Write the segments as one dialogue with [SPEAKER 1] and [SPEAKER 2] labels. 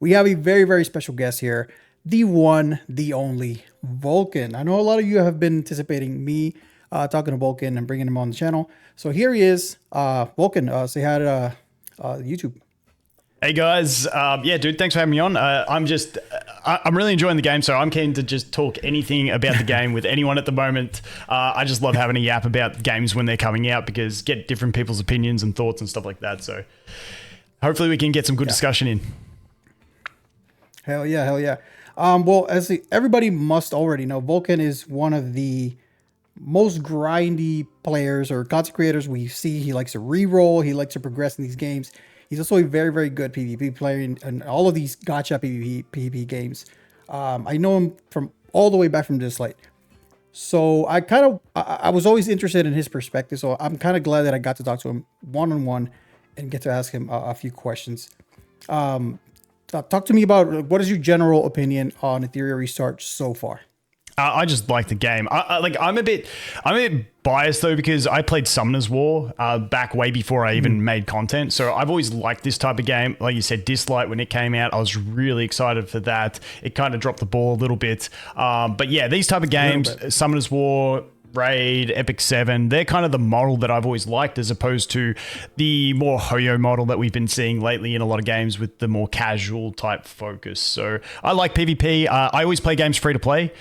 [SPEAKER 1] we have a very, very special guest here, the one, the only Volkin. I know a lot of you have been anticipating me talking to Volkin and bringing him on the channel. So here he is. Volkin, say hi to YouTube.
[SPEAKER 2] Hey guys, yeah, dude, thanks for having me on. I'm really enjoying the game, so I'm keen to just talk anything about the game with anyone at the moment. I just love having a yap about games when they're coming out because get different people's opinions and thoughts and stuff like that. So hopefully we can get some good discussion in.
[SPEAKER 1] Hell yeah, hell yeah. Well, everybody must already know, Volkin is one of the most grindy players or content creators we see. He likes to re-roll. He likes to progress in these games. He's also a very, very good PvP player in all of these gacha PvP games. I know him from all the way back from Dislight. So I was always interested in his perspective. So I'm kind of glad that I got to talk to him one-on-one and get to ask him a few questions. Talk to me about what is your general opinion on Etheria Restart so far?
[SPEAKER 2] I just like the game. I'm a bit biased though because I played Summoner's War back way before I even made content. So I've always liked this type of game. Like you said, Dislight when it came out, I was really excited for that. It kind of dropped the ball a little bit. But yeah, these type of games, Summoner's War, Raid, Epic 7, they're kind of the model that I've always liked as opposed to the more Hoyo model that we've been seeing lately in a lot of games with the more casual type focus. So I like PvP. I always play games free to play,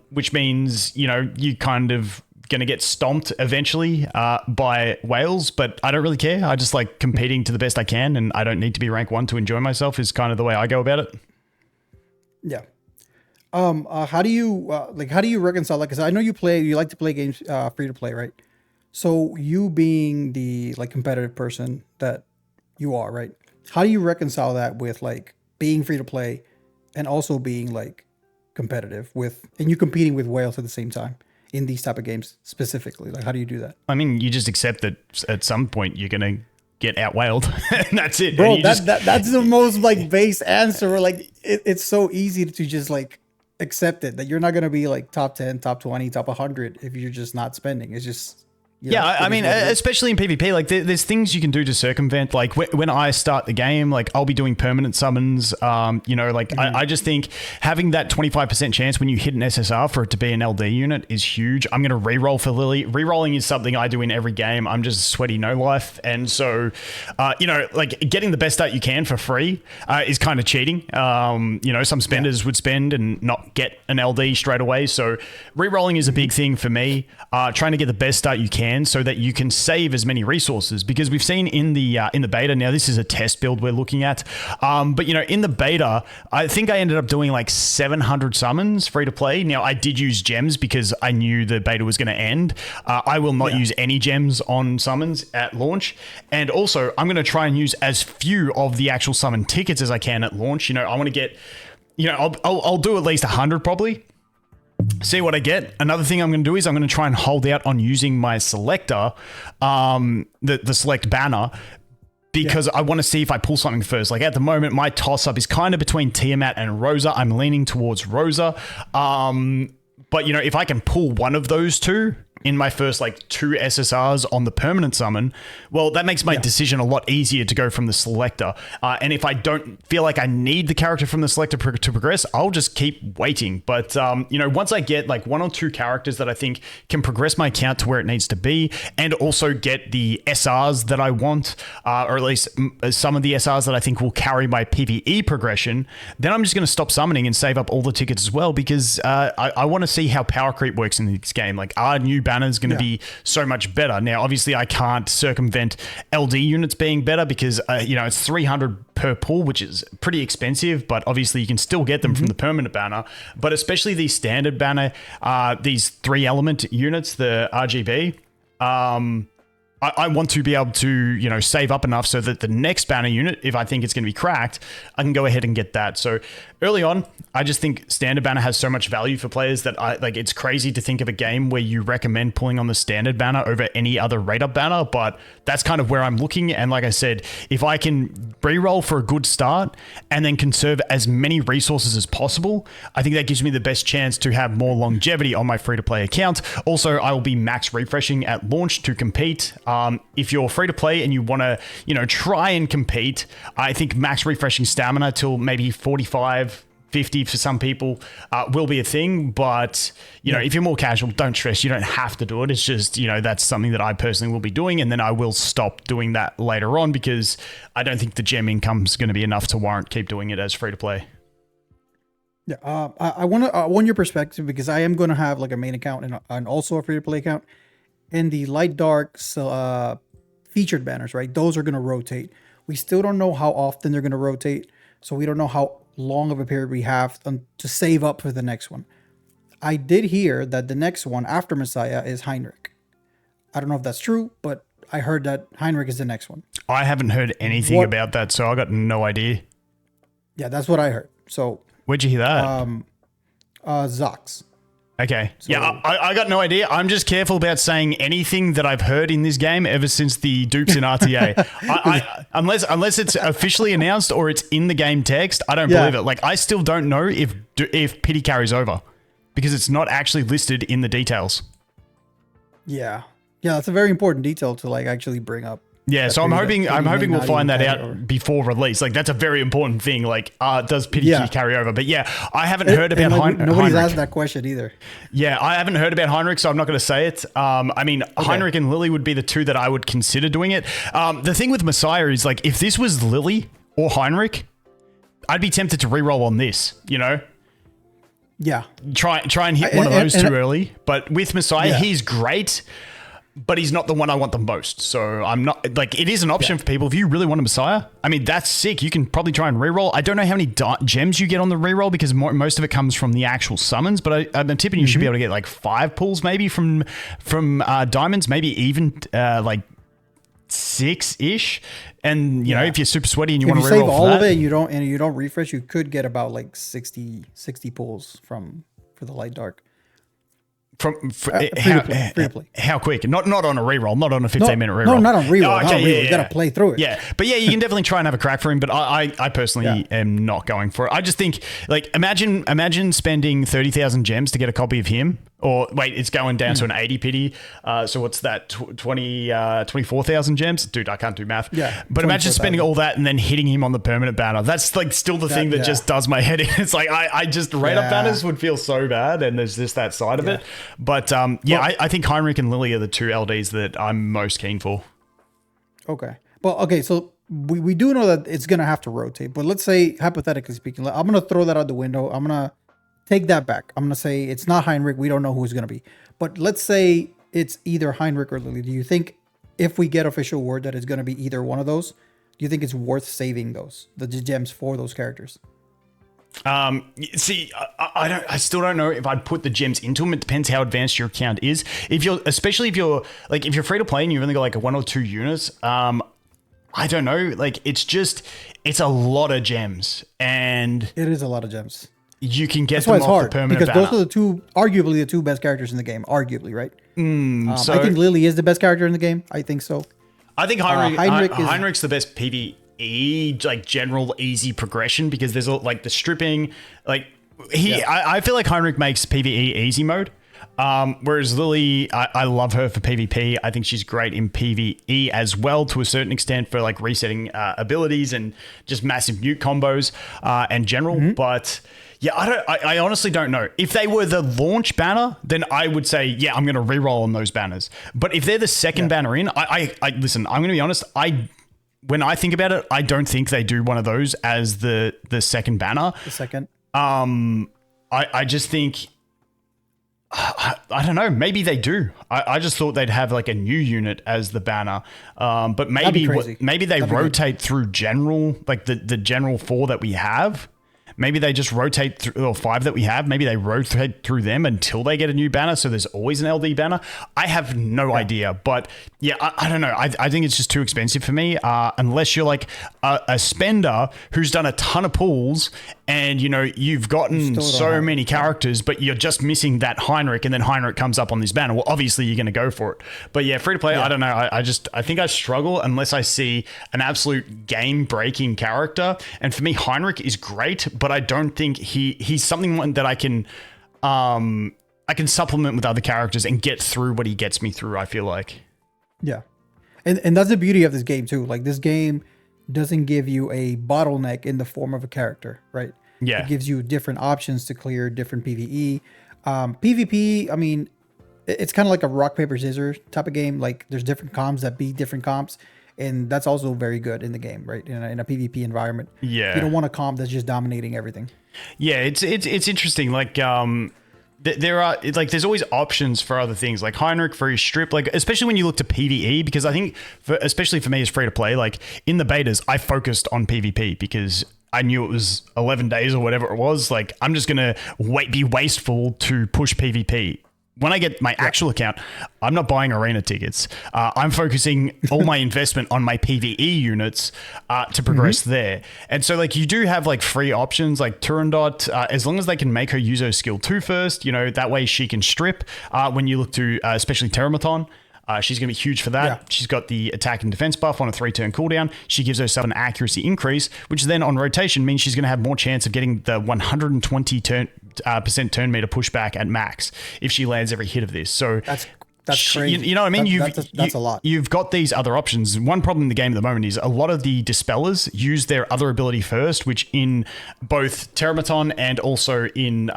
[SPEAKER 2] which means, you know, you kind of going to get stomped eventually by whales, but I don't really care. I just like competing to the best I can, and I don't need to be rank 1 to enjoy myself is kind of the way I go about it.
[SPEAKER 1] Yeah. How do you reconcile that? Because I know you like to play games free to play, right? So you being the competitive person that you are, right? How do you reconcile that with being free to play and also being competitive and you competing with whales at the same time in these type of games specifically? How do you do that?
[SPEAKER 2] I mean, you just accept that at some point you're gonna get out whaled and that's it.
[SPEAKER 1] Bro, that's the most base answer. It's so easy to just accept it that you're not going to be top 10, top 20, top 100 if you're just not spending. It's just,
[SPEAKER 2] I mean, especially in PvP, there's things you can do to circumvent. When I start the game, I'll be doing permanent summons. I just think having that 25% chance when you hit an SSR for it to be an LD unit is huge. I'm going to reroll for Lilly. Rerolling is something I do in every game. I'm just sweaty no life. And so, getting the best start you can for free is kind of cheating. Some spenders would spend and not get an LD straight away. So rerolling is a big thing for me. Trying to get the best start you can so that you can save as many resources, because we've seen in the beta, now this is a test build we're looking at, but in the beta I think I ended up doing 700 summons free to play. Now I did use gems because I knew the beta was going to end. I will not use any gems on summons at launch, and also I'm going to try and use as few of the actual summon tickets as I can at launch. I want to get, I'll do at least 100 probably. See what I get. Another thing I'm going to do is I'm going to try and hold out on using my selector, the select banner, because I want to see if I pull something first. At the moment, my toss-up is kind of between Tiamat and Rosa. I'm leaning towards Rosa. But, if I can pull one of those two in my first 2 SSRs on the permanent summon, well, that makes my decision a lot easier to go from the selector. And if I don't feel like I need the character from the selector to progress, I'll just keep waiting. But, once I get 1 or 2 characters that I think can progress my account to where it needs to be, and also get the SRs that I want, or at least some of the SRs that I think will carry my PvE progression, then I'm just going to stop summoning and save up all the tickets as well, because I want to see how power creep works in this game. Our new banner is going to be so much better. Now, obviously, I can't circumvent LD units being better because, it's 300 per pull, which is pretty expensive, but obviously you can still get them from the permanent banner. But especially the standard banner, these 3 element units, the RGB, I want to be able to, save up enough so that the next banner unit, if I think it's going to be cracked, I can go ahead and get that. So early on, I just think standard banner has so much value for players that it's crazy to think of a game where you recommend pulling on the standard banner over any other rate up banner, but that's kind of where I'm looking. And like I said, if I can re-roll for a good start and then conserve as many resources as possible, I think that gives me the best chance to have more longevity on my free-to-play account. Also, I will be max refreshing at launch to compete. If you're free to play and you want to, try and compete, I think max refreshing stamina till maybe 45, 50 for some people will be a thing. But, if you're more casual, don't stress. You don't have to do it. It's just, that's something that I personally will be doing. And then I will stop doing that later on because I don't think the gem income is going to be enough to warrant keep doing it as free to play.
[SPEAKER 1] Yeah, I want your perspective because I am going to have like a main account and also a free to play account. And the light dark featured banners, right? Those are going to rotate. We still don't know how often they're going to rotate. So we don't know how long of a period we have to save up for the next one. I did hear that the next one after Messiah is Heinrich. I don't know if that's true, but I heard that Heinrich is the next one.
[SPEAKER 2] I haven't heard anything about that, so I got no idea.
[SPEAKER 1] Yeah, that's what I heard. So
[SPEAKER 2] where'd you hear that?
[SPEAKER 1] Zox.
[SPEAKER 2] Okay. So, yeah, I got no idea. I'm just careful about saying anything that I've heard in this game ever since the Dukes in RTA. Unless it's officially announced or it's in the game text, I don't believe it. Like, I still don't know if pity carries over because it's not actually listed in the details.
[SPEAKER 1] Yeah. Yeah, that's a very important detail to like actually bring up.
[SPEAKER 2] Yeah, so I'm hoping we'll find that out before release. Like, that's a very important thing. Like, does pity carry over? But yeah, I haven't heard about Heinrich.
[SPEAKER 1] Nobody's asked that question either.
[SPEAKER 2] Yeah, I haven't heard about Heinrich, so I'm not going to say it. Heinrich and Lilly would be the two that I would consider doing it. The thing with Messiah is, like, if this was Lilly or Heinrich, I'd be tempted to reroll on this,
[SPEAKER 1] Yeah.
[SPEAKER 2] Try and hit one of those too early. But with Messiah, he's great. But he's not the one I want the most. So I'm not like, it is an option for people. If you really want a Messiah, I mean, that's sick. You can probably try and reroll. I don't know how many gems you get on the reroll because most of it comes from the actual summons, but I'm tipping you should be able to get like 5 pulls maybe from diamonds, maybe even like 6-ish. And if you're super sweaty and you want to reroll
[SPEAKER 1] save all
[SPEAKER 2] of
[SPEAKER 1] it, you don't refresh, you could get about like 60 pulls for the light dark.
[SPEAKER 2] Free to play. How quick? Not on a reroll, not on a 15-minute reroll.
[SPEAKER 1] No, not on reroll. You got to play through it.
[SPEAKER 2] Yeah, but yeah, you can definitely try and have a crack for him. But I personally am not going for it. I just think, like, imagine spending 30,000 gems to get a copy of him. Or wait, it's going down to an 80 pity. So what's that? 24,000 gems? Dude, I can't do math.
[SPEAKER 1] Yeah.
[SPEAKER 2] But imagine spending all that and then hitting him on the permanent banner. That's like still the thing that just does my head in. It's like I just rate up banners would feel so bad, and there's just that side of it. But I think Heinrich and Lilly are the two LDs that I'm most keen for.
[SPEAKER 1] Okay. Well, okay, so we do know that it's gonna have to rotate, but let's say hypothetically speaking, I'm gonna throw that out the window. I'm gonna take that back. I'm going to say it's not Heinrich. We don't know who it's going to be. But let's say it's either Heinrich or Lilly. Do you think if we get official word that it's going to be either one of those, do you think it's worth saving the gems for those characters?
[SPEAKER 2] See, I still don't know if I'd put the gems into them. It depends how advanced your account is. Especially if you're free to play and you've only got like 1 or 2 units, I don't know. Like, it's a lot of gems, and
[SPEAKER 1] it is a lot of gems.
[SPEAKER 2] You can get them off the permanent
[SPEAKER 1] because
[SPEAKER 2] banner.
[SPEAKER 1] those are arguably the two best characters in the game. Arguably, right?
[SPEAKER 2] So
[SPEAKER 1] I think Lilly is the best character in the game. I think so.
[SPEAKER 2] I think Heinrich's the best PvE, like general easy progression, because there's like the stripping. Like I feel like Heinrich makes PvE easy mode. Whereas Lilly, I love her for PvP. I think she's great in PvE as well, to a certain extent, for like resetting abilities and just massive nuke combos and general. But yeah, I honestly don't know. If they were the launch banner, then I would say, yeah, I'm going to reroll on those banners. But if they're the second banner in, I listen, I'm going to be honest. When I think about it, I don't think they do one of those as the second banner.
[SPEAKER 1] The second.
[SPEAKER 2] I just think, I don't know. Maybe they do. I just thought they'd have like a new unit as the banner. But maybe they rotate through general, like the general 4 that we have. Maybe they just rotate through, or 5 that we have. Maybe they rotate through them until they get a new banner. So there's always an LD banner. I have no idea. But yeah, I don't know. I think it's just too expensive for me. Unless you're like a spender who's done a ton of pulls and, you've gotten so many characters, but you're just missing that Heinrich, and then Heinrich comes up on this banner. Well, obviously you're going to go for it. But yeah, free to play, I don't know. I think I struggle unless I see an absolute game-breaking character. And for me, Heinrich is great, but I don't think he's something that I can supplement with other characters and get through what he gets me through, I feel like.
[SPEAKER 1] Yeah. And that's the beauty of this game too. Like this game doesn't give you a bottleneck in the form of a character, right?
[SPEAKER 2] Yeah.
[SPEAKER 1] It gives you different options to clear different PvE. PvP, I mean, it's kind of like a rock, paper, scissors type of game. Like there's different comps that beat different comps. And that's also very good in the game, right? In a PvP environment.
[SPEAKER 2] Yeah.
[SPEAKER 1] You don't want a comp that's just dominating everything.
[SPEAKER 2] Yeah, it's interesting. Like, there are like there's always options for other things. Like Heinrich for his strip, like especially when you look to PvE, because I think especially for me as free to play, like in the betas, I focused on PvP because I knew it was 11 days or whatever it was. Like I'm just gonna be wasteful to push PvP. When I get my actual account, I'm not buying arena tickets. I'm focusing all my investment on my PvE units to progress there. And so like you do have like free options like Turandot, as long as they can make her use her skill 2 first, you know, that way she can strip when you look to especially Teramaton. She's going to be huge for that. Yeah. She's got the attack and defense buff on a 3-turn cooldown. She gives herself an accuracy increase, which then on rotation means she's going to have more chance of getting the 120% turn meter pushback at max if she lands every hit of this. So
[SPEAKER 1] that's crazy.
[SPEAKER 2] You know what I mean?
[SPEAKER 1] That's a lot.
[SPEAKER 2] You've got these other options. One problem in the game at the moment is a lot of the dispellers use their other ability first, which in both Teramaton and also in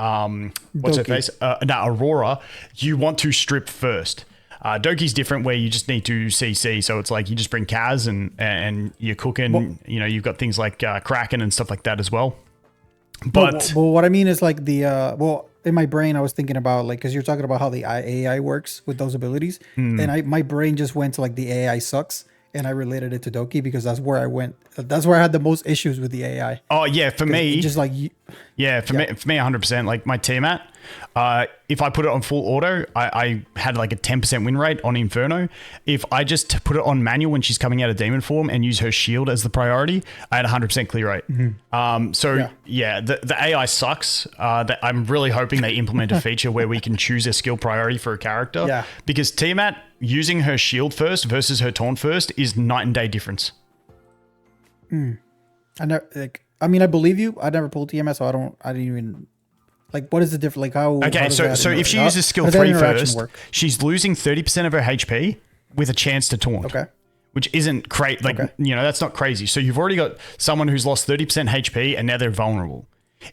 [SPEAKER 2] what's her face? Aurora, you want to strip first. Doki's different where you just need to CC. So it's like you just bring Kaz and you're cooking. Well, you know, you've got things like Kraken and stuff like that as well. But
[SPEAKER 1] what I mean is like the, in my brain, I was thinking about like, cause you're talking about how the AI works with those abilities. And my brain just went to like the AI sucks. And I related it to Doki because that's where I went. That's where I had the most issues with the AI.
[SPEAKER 2] Oh yeah. For me,
[SPEAKER 1] just like,
[SPEAKER 2] me, 100%, like my Tiamat, if I put it on full auto, I had like a 10% win rate on Inferno. If I just put it on manual when she's coming out of demon form and use her shield as the priority, I had 100% clear rate. The AI sucks. I'm really hoping they implement a feature where we can choose a skill priority for a character.
[SPEAKER 1] Yeah.
[SPEAKER 2] Because Tiamat using her shield first versus her taunt first is night and day difference.
[SPEAKER 1] I believe you. I never pulled TMS, so I didn't even. Like, what is the difference? Like, how?
[SPEAKER 2] Okay, so if she uses skill 3 first, she's losing 30% of her HP with a chance to taunt.
[SPEAKER 1] Okay.
[SPEAKER 2] Which isn't great. Like, you know, that's not crazy. So you've already got someone who's lost 30% HP and now they're vulnerable.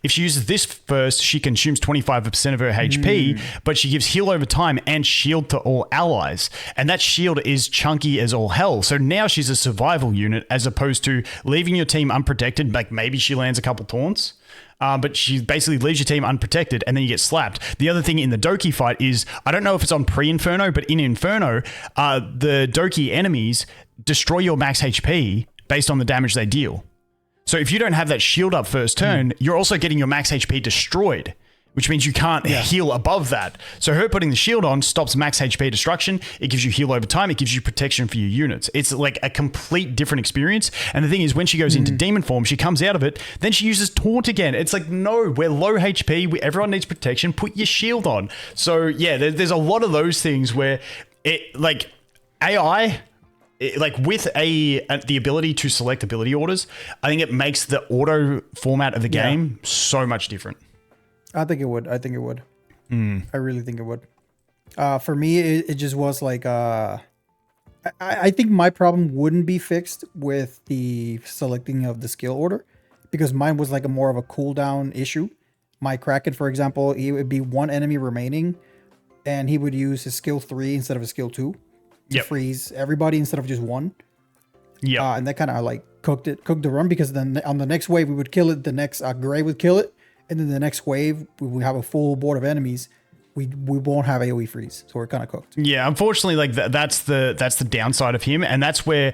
[SPEAKER 2] If she uses this first, she consumes 25% of her HP, but she gives heal over time and shield to all allies. And that shield is chunky as all hell. So now she's a survival unit as opposed to leaving your team unprotected. Like maybe she lands a couple taunts. But she basically leaves your team unprotected and then you get slapped. The other thing in the Doki fight is, I don't know if it's on pre-Inferno, but in Inferno, the Doki enemies destroy your max HP based on the damage they deal. So if you don't have that shield up first turn, you're also getting your max HP destroyed, which means you can't heal above that. So her putting the shield on stops max HP destruction. It gives you heal over time. It gies you protection for your units. It's like a complete different experience. And the thing is, when she goes into demon form, she comes out of it, then she uses taunt again. It's like, no, we're low HP. Everyone needs protection. Put your shield on. So yeah, there's a lot of those things where it like AI... like with the ability to select ability orders, I think it makes the auto format of the game so much different.
[SPEAKER 1] I think it would. I really think it would. For me, it just was like, I think my problem wouldn't be fixed with the selecting of the skill order because mine was like more of a cooldown issue. My Kraken, for example, it would be one enemy remaining and he would use his skill 3 instead of a skill 2. To freeze everybody instead of just one. Yeah. And that kind of like cooked the run because then on the next wave we would kill it. The next Gray would kill it. And then the next wave we would have a full board of enemies. We won't have AoE freeze. So we're kind of cooked.
[SPEAKER 2] Yeah. Unfortunately, like that's the downside of him. And that's where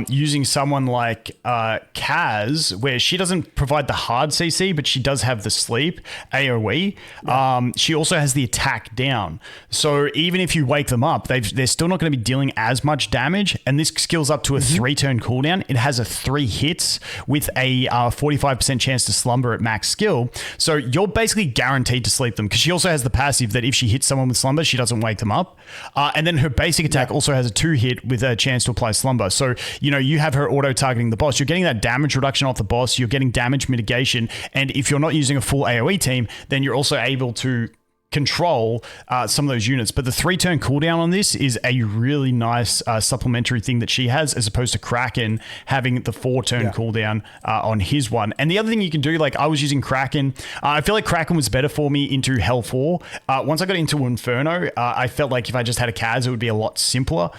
[SPEAKER 2] using someone like Kaz, where she doesn't provide the hard CC, but she does have the sleep AoE. Yeah. She also has the attack down. So even if you wake them up, they're still not going to be dealing as much damage. And this skills up to a 3-turn cooldown. It has a 3 hits with a 45% chance to slumber at max skill. So you're basically guaranteed to sleep them because she also has the passive that if she hits someone with slumber, she doesn't wake them up. And then her basic attack also has a 2 hit with a chance to apply slumber. So, you know, you have her auto targeting the boss. You're getting that damage reduction off the boss. You're getting damage mitigation. And if you're not using a full AoE team, then you're also able to control some of those units. But the 3-turn cooldown on this is a really nice supplementary thing that she has, as opposed to Kraken having the 4-turn cooldown on his one. And the other thing you can do, like I was using Kraken, I feel like Kraken was better for me into Hell 4. Once I got into Inferno, I felt like if I just had a Kaz, it would be a lot simpler,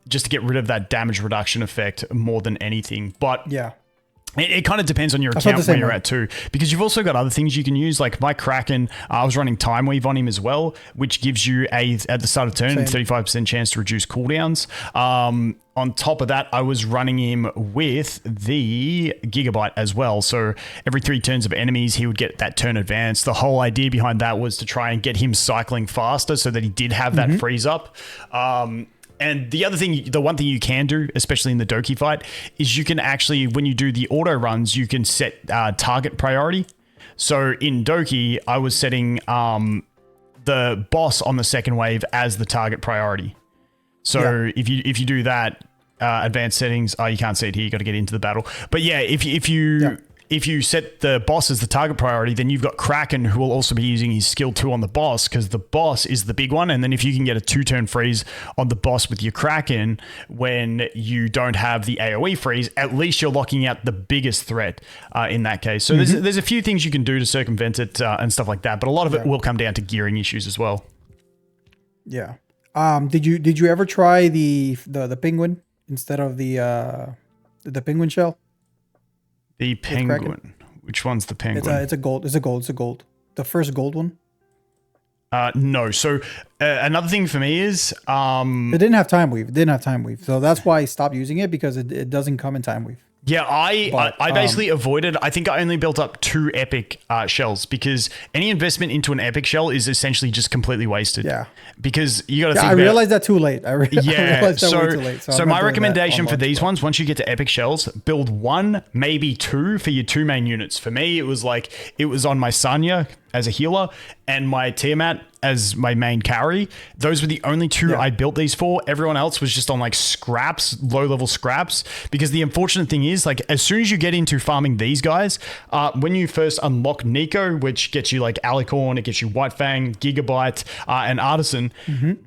[SPEAKER 2] just to get rid of that damage reduction effect more than anything. But
[SPEAKER 1] yeah.
[SPEAKER 2] It kind of depends on your account where you're at too, because you've also got other things you can use. Like my Kraken, I was running Time Weave on him as well, which gives you at the start of turn, 35% chance to reduce cooldowns. On top of that, I was running him with the Gigabyte as well. So every 3 turns of enemies, he would get that turn advance. The whole idea behind that was to try and get him cycling faster so that he did have that freeze up. And the other thing, the one thing you can do, especially in the Doki fight, is you can actually, when you do the auto runs, you can set target priority. So in Doki, I was setting the boss on the second wave as the target priority. So if you do that, advanced settings, you can't see it here, you got to get into the battle. But yeah, if you set the boss as the target priority, then you've got Kraken, who will also be using his skill 2 on the boss, because the boss is the big one. And then if you can get a 2-turn freeze on the boss with your Kraken when you don't have the AoE freeze, at least you're locking out the biggest threat in that case. So there's a few things you can do to circumvent it and stuff like that, but a lot of it will come down to gearing issues as well.
[SPEAKER 1] Yeah. Did you ever try the penguin instead of the penguin shell?
[SPEAKER 2] The penguin. Which one's the penguin?
[SPEAKER 1] It's a gold. The first gold one.
[SPEAKER 2] No. So another thing for me is
[SPEAKER 1] it didn't have time weave. So that's why I stopped using it, because it doesn't come in time weave.
[SPEAKER 2] Yeah, I basically avoided. I think I only built up 2 epic shells, because any investment into an epic shell is essentially just completely wasted. Yeah, because you got to think.
[SPEAKER 1] I realized that too late. I realized that way too late.
[SPEAKER 2] So my recommendation for these ones, once you get to epic shells, build 1, maybe 2 for your 2 main units. For me, it was on my Sanya as a healer and my Tiamat as my main carry. Those were the only 2 I built these for. Everyone else was just on like scraps, low level scraps, because the unfortunate thing is, like, as soon as you get into farming these guys, when you first unlock Nico, which gets you like Alicorn, it gets you White Fang, Gigabyte, and Artisan,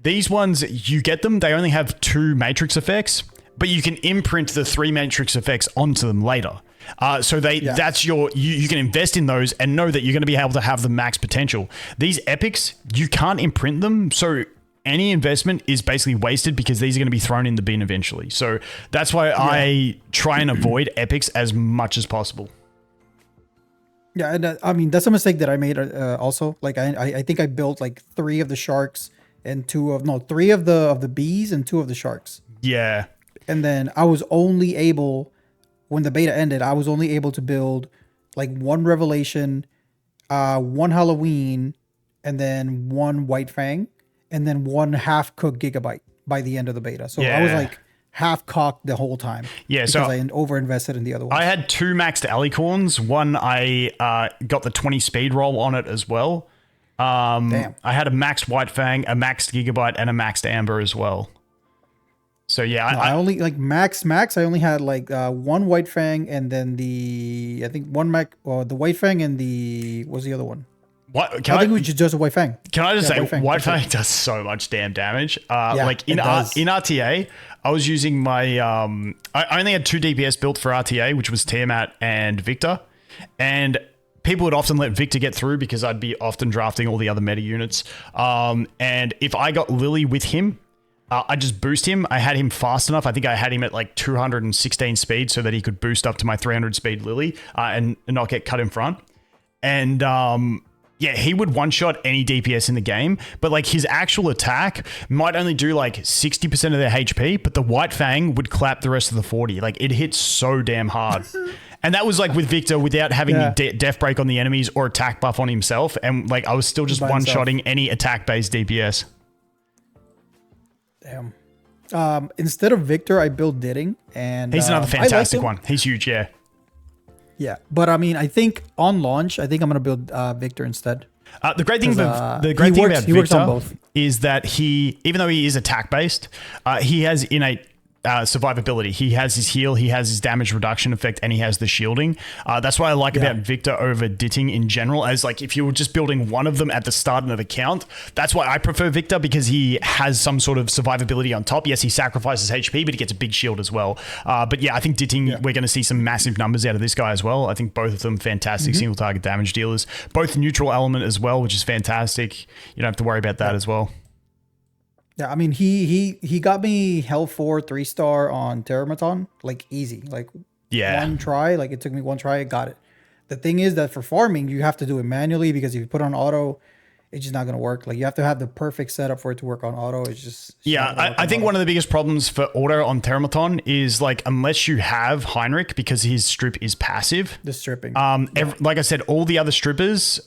[SPEAKER 2] these ones, you get them, they only have 2 matrix effects, but you can imprint the 3 matrix effects onto them later. So that's you can invest in those and know that you're going to be able to have the max potential. These epics, you can't imprint them. So any investment is basically wasted, because these are going to be thrown in the bin eventually. So that's why I try and avoid epics as much as possible.
[SPEAKER 1] Yeah. And I mean, that's a mistake that I made also. Like I think I built like 3 of the sharks and 3 of the bees and 2 of the sharks.
[SPEAKER 2] Yeah.
[SPEAKER 1] And then I was only able, when the beta ended, I was only able to build like 1 Revelation, 1 Halloween, and then 1 White Fang, and then 1 half-cooked Gigabyte by the end of the beta. So I was like half-cocked the whole time. Yeah, because I over-invested in the other one.
[SPEAKER 2] I had 2 maxed Alicorns. One, I got the 20 speed roll on it as well. Damn. I had a maxed White Fang, a maxed Gigabyte, and a maxed Amber as well. So yeah,
[SPEAKER 1] I only like max. I only had like 1 White Fang, and then the White Fang and what was the other one?
[SPEAKER 2] What?
[SPEAKER 1] I think it was just a White Fang.
[SPEAKER 2] Can I just say, White Fang does so much damn damage. Like in RTA, I was using my I only had 2 DPS built for RTA, which was Tiamat and Victor, and people would often let Victor get through because I'd be often drafting all the other meta units. And if I got Lilly with him, I just boost him. I had him fast enough. I think I had him at like 216 speed so that he could boost up to my 300 speed Lilly and not get cut in front. And he would one-shot any DPS in the game, but like his actual attack might only do like 60% of their HP, but the White Fang would clap the rest of the 40. Like it hits so damn hard. And that was like with Victor without having the death break on the enemies or attack buff on himself. And like I was still just one-shotting any attack-based DPS.
[SPEAKER 1] Damn. Instead of Victor, I built Ditting, and
[SPEAKER 2] he's another fantastic one. He's huge, yeah.
[SPEAKER 1] Yeah, but I mean, I think on launch, I think I'm gonna build Victor instead.
[SPEAKER 2] The great thing about Victor is that he, even though he is attack based, he has innate survivability. He has his heal, he has his damage reduction effect, and he has the shielding. That's what I like about Victor over Ditting in general, as like if you were just building one of them at the start of an account, that's why I prefer Victor, because he has some sort of survivability on top. Yes, he sacrifices HP, but he gets a big shield as well. But yeah, I think Ditting, we're going to see some massive numbers out of this guy as well. I think both of them fantastic single target damage dealers, both neutral element as well, which is fantastic. You don't have to worry about that as well.
[SPEAKER 1] Yeah, I mean, he got me Hell 4 3-star on Terramaton, like easy, like one try. Like it took me one try, I got it. The thing is that for farming, you have to do it manually, because if you put on auto, it's just not going to work. Like you have to have the perfect setup for it to work on auto. It's just
[SPEAKER 2] I think one of the biggest problems for auto on Terramaton is like, unless you have Heinrich, because his strip is passive.
[SPEAKER 1] The stripping.
[SPEAKER 2] Like I said, all the other strippers,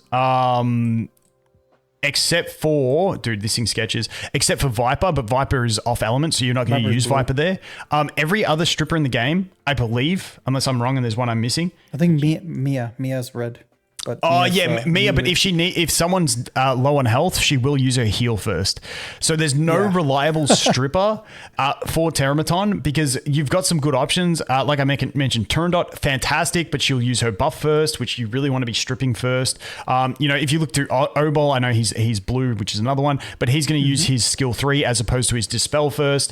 [SPEAKER 2] except for, dude, this thing sketches, except for Viper, but Viper is off element, so you're not going to use Viper there. Every other stripper in the game, I believe, unless I'm wrong and there's one I'm missing.
[SPEAKER 1] I think Mia's red. But
[SPEAKER 2] Mia. But if someone's low on health, she will use her heal first. So there's no reliable stripper for Terramaton, because you've got some good options. Like I mentioned, Turndot, fantastic, but she'll use her buff first, which you really want to be stripping first. If you look through Obol, I know he's blue, which is another one, but he's going to use his skill 3 as opposed to his dispel first.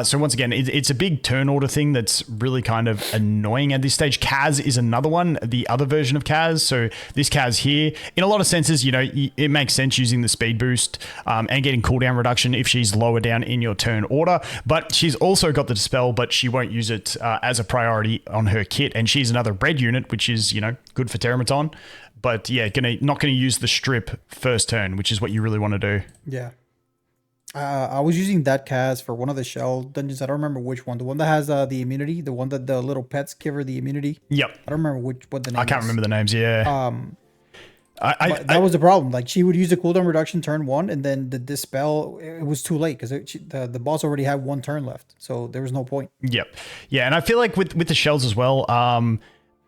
[SPEAKER 2] So once again, it's a big turn order thing that's really kind of annoying at this stage. Kaz is another one, the other version of Kaz. So this Kaz here, in a lot of senses, it makes sense using the speed boost and getting cooldown reduction if she's lower down in your turn order. But she's also got the dispel, but she won't use it as a priority on her kit. And she's another red unit, which is, good for Terramaton. But yeah, not going to use the strip first turn, which is what you really want to do.
[SPEAKER 1] Yeah. I was using that Kaz for one of the shell dungeons. I don't remember which one. The one that has the immunity, the one that the little pets give her the immunity.
[SPEAKER 2] Yep.
[SPEAKER 1] I don't remember what the name is.
[SPEAKER 2] I can't remember the names, yeah.
[SPEAKER 1] That was the problem. Like she would use the cooldown reduction turn 1, and then the dispel, it was too late, because the boss already had 1 turn left. So there was no point.
[SPEAKER 2] Yep. Yeah, and I feel like with the shells as well,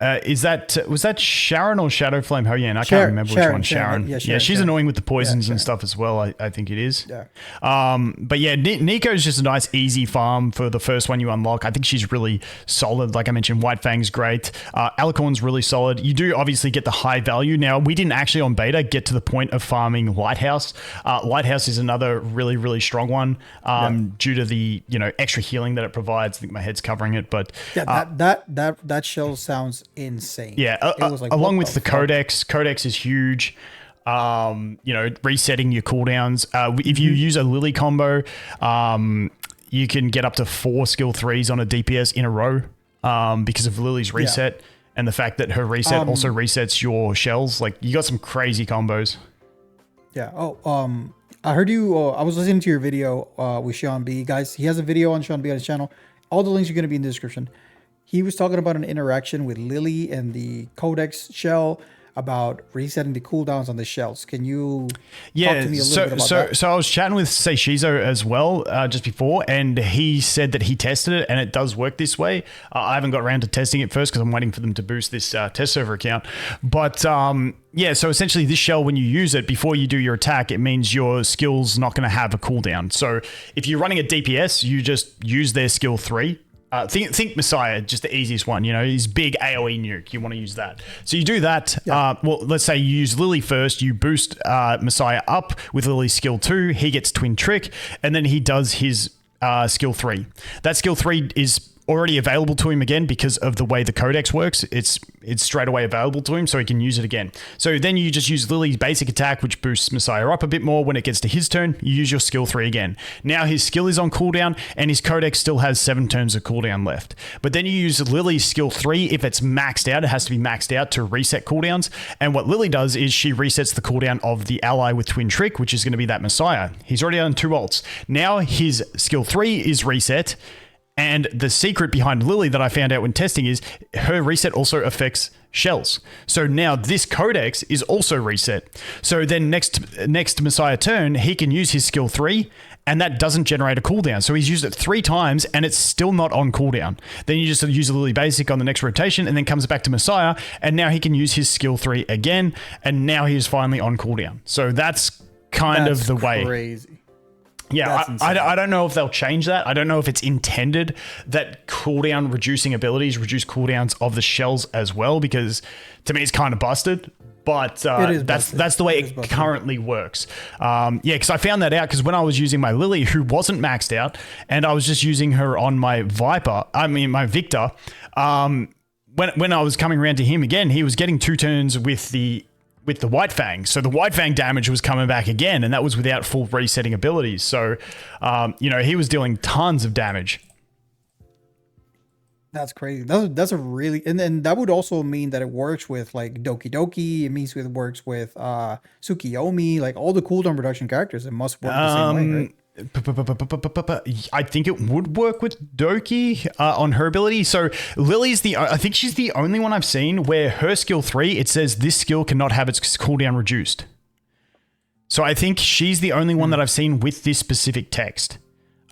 [SPEAKER 2] was that Sharon or Shadowflame Hoyan? I can't remember which one. Sharon. Yeah, she's annoying with the poisons and stuff as well. I think it is.
[SPEAKER 1] Yeah.
[SPEAKER 2] But yeah, Nico is just a nice easy farm for the first one you unlock. I think she's really solid. Like I mentioned, White Fang's great. Alicorn's really solid. You do obviously get the high value. Now, we didn't actually on beta get to the point of farming Lighthouse. Lighthouse is another really, really strong one due to the extra healing that it provides. I think my head's covering it, but
[SPEAKER 1] that shell sounds insane.
[SPEAKER 2] Yeah, it was like, along with the Codex is huge. Resetting your cooldowns. If you use a Lilly combo, you can get up to 4 skill 3s on a DPS in a row because of Lily's reset and the fact that her reset also resets your shells. Like, you got some crazy combos.
[SPEAKER 1] Yeah. I heard you. I was listening to your video with Sean B. Guys, he has a video on Sean B on his channel. All the links are going to be in the description. He was talking about an interaction with Lilly and the Codex shell about resetting the cooldowns on the shells. Can you talk to me a little bit about that?
[SPEAKER 2] So I was chatting with Seishizo as well just before, and he said that he tested it and it does work this way. I haven't got around to testing it first because I'm waiting for them to boost this test server account. But so essentially this shell, when you use it before you do your attack, it means your skill's not going to have a cooldown. So if you're running a DPS, you just use their skill 3. Think Messiah, just the easiest one, his big AoE nuke. You want to use that. So you do that. Yeah. Let's say you use Lilly first. You boost Messiah up with Lily's skill 2. He gets Twin Trick, and then he does his skill 3. That skill 3 is already available to him again because of the way the Codex works. It's straight away available to him, so he can use it again. So then you just use Lily's basic attack, which boosts Messiah up a bit more. When it gets to his turn, you use your skill 3 again. Now his skill is on cooldown, and his Codex still has 7 turns of cooldown left. But then you use Lily's skill 3. If it's maxed out, it has to be maxed out to reset cooldowns. And what Lilly does is she resets the cooldown of the ally with Twin Trick, which is going to be that Messiah. He's already on 2 ults. Now his skill 3 is reset. And the secret behind Lilly that I found out when testing is her reset also affects shells. So now this Codex is also reset. So then next Messiah turn, he can use his skill 3, and that doesn't generate a cooldown. So he's used it 3 times, and it's still not on cooldown. Then you just use a Lilly basic on the next rotation, and then comes back to Messiah, and now he can use his skill 3 again, and now he is finally on cooldown. So that's kind of the way.
[SPEAKER 1] Crazy.
[SPEAKER 2] Yeah, I don't know if they'll change that. I don't know if it's intended that cooldown reducing abilities reduce cooldowns of the shells as well, because to me it's kind of busted. But that's the way it currently works. Yeah, because I found that out because when I was using my Lilly, who wasn't maxed out, and I was just using her on my my Victor. When I was coming around to him again, he was getting 2 turns with the White Fang. So the White Fang damage was coming back again, and that was without full resetting abilities. So, he was dealing tons of damage.
[SPEAKER 1] That's crazy. That's a really, and then that would also mean that it works with like Doki Doki. It works with Tsukiyomi, like all the cooldown reduction characters. It must work the same way, right?
[SPEAKER 2] I think it would work with Doki on her ability. So Lily's I think she's the only one I've seen where her skill 3, it says this skill cannot have its cooldown reduced. So I think she's the only one that I've seen with this specific text.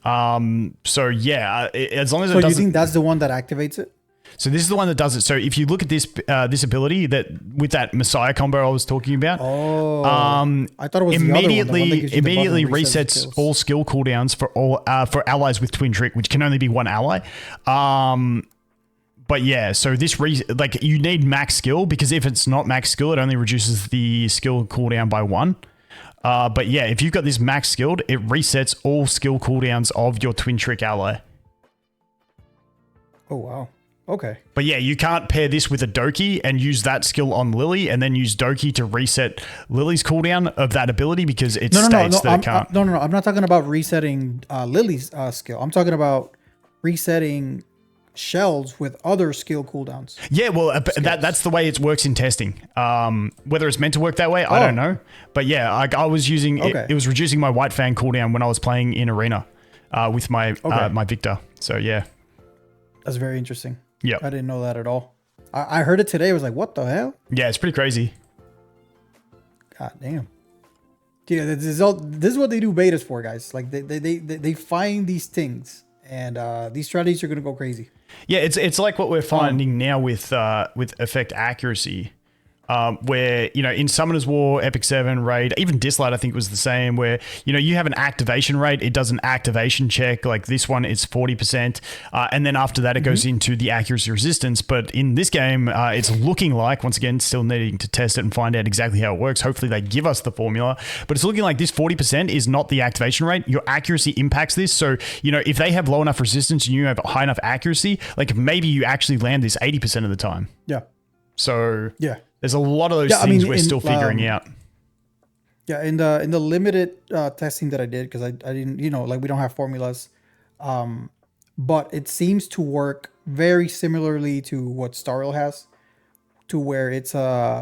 [SPEAKER 2] So yeah, as long as it doesn't...
[SPEAKER 1] So you think that's the one that activates it?
[SPEAKER 2] So this is the one that does it. So if you look at this this ability that with that Messiah combo I was talking about,
[SPEAKER 1] I thought it was
[SPEAKER 2] immediately resets all skill cooldowns for allies with Twin Trick, which can only be one ally. But yeah, so this you need max skill, because if it's not max skill, it only reduces the skill cooldown by 1. But yeah, if you've got this max skilled, it resets all skill cooldowns of your Twin Trick ally.
[SPEAKER 1] Oh wow. Okay.
[SPEAKER 2] But yeah, you can't pair this with a Doki and use that skill on Lilly and then use Doki to reset Lily's cooldown of that ability, because it states that it can't.
[SPEAKER 1] No. I'm not talking about resetting Lily's skill. I'm talking about resetting shells with other skill cooldowns.
[SPEAKER 2] Yeah, well, that's the way it works in testing. Whether it's meant to work that way, I don't know. But yeah, I was using it was reducing my White Fang cooldown when I was playing in Arena with my my Victor. So yeah.
[SPEAKER 1] That's very interesting.
[SPEAKER 2] Yeah,
[SPEAKER 1] I didn't know that at all. I heard it today. I was like, what the hell?
[SPEAKER 2] Yeah, it's pretty crazy.
[SPEAKER 1] God damn. Yeah, this is what they do betas for, guys. Like they find these things, and these strategies are gonna go crazy.
[SPEAKER 2] Yeah, it's like what we're finding now with effect accuracy. Where, in Summoner's War, Epic 7, Raid, even Dislight, I think was the same, where, you have an activation rate, it does an activation check, like this one, it's 40%, and then after that, it goes into the accuracy resistance. But in this game, it's looking like, once again, still needing to test it and find out exactly how it works. Hopefully they give us the formula, but it's looking like this 40% is not the activation rate. Your accuracy impacts this. So, if they have low enough resistance and you have high enough accuracy, like maybe you actually land this 80% of the time.
[SPEAKER 1] Yeah.
[SPEAKER 2] So
[SPEAKER 1] yeah.
[SPEAKER 2] There's a lot of those things we're still figuring out.
[SPEAKER 1] Yeah, in the limited testing that I did, because I didn't, we don't have formulas, but it seems to work very similarly to what Star Rail has, to where it's it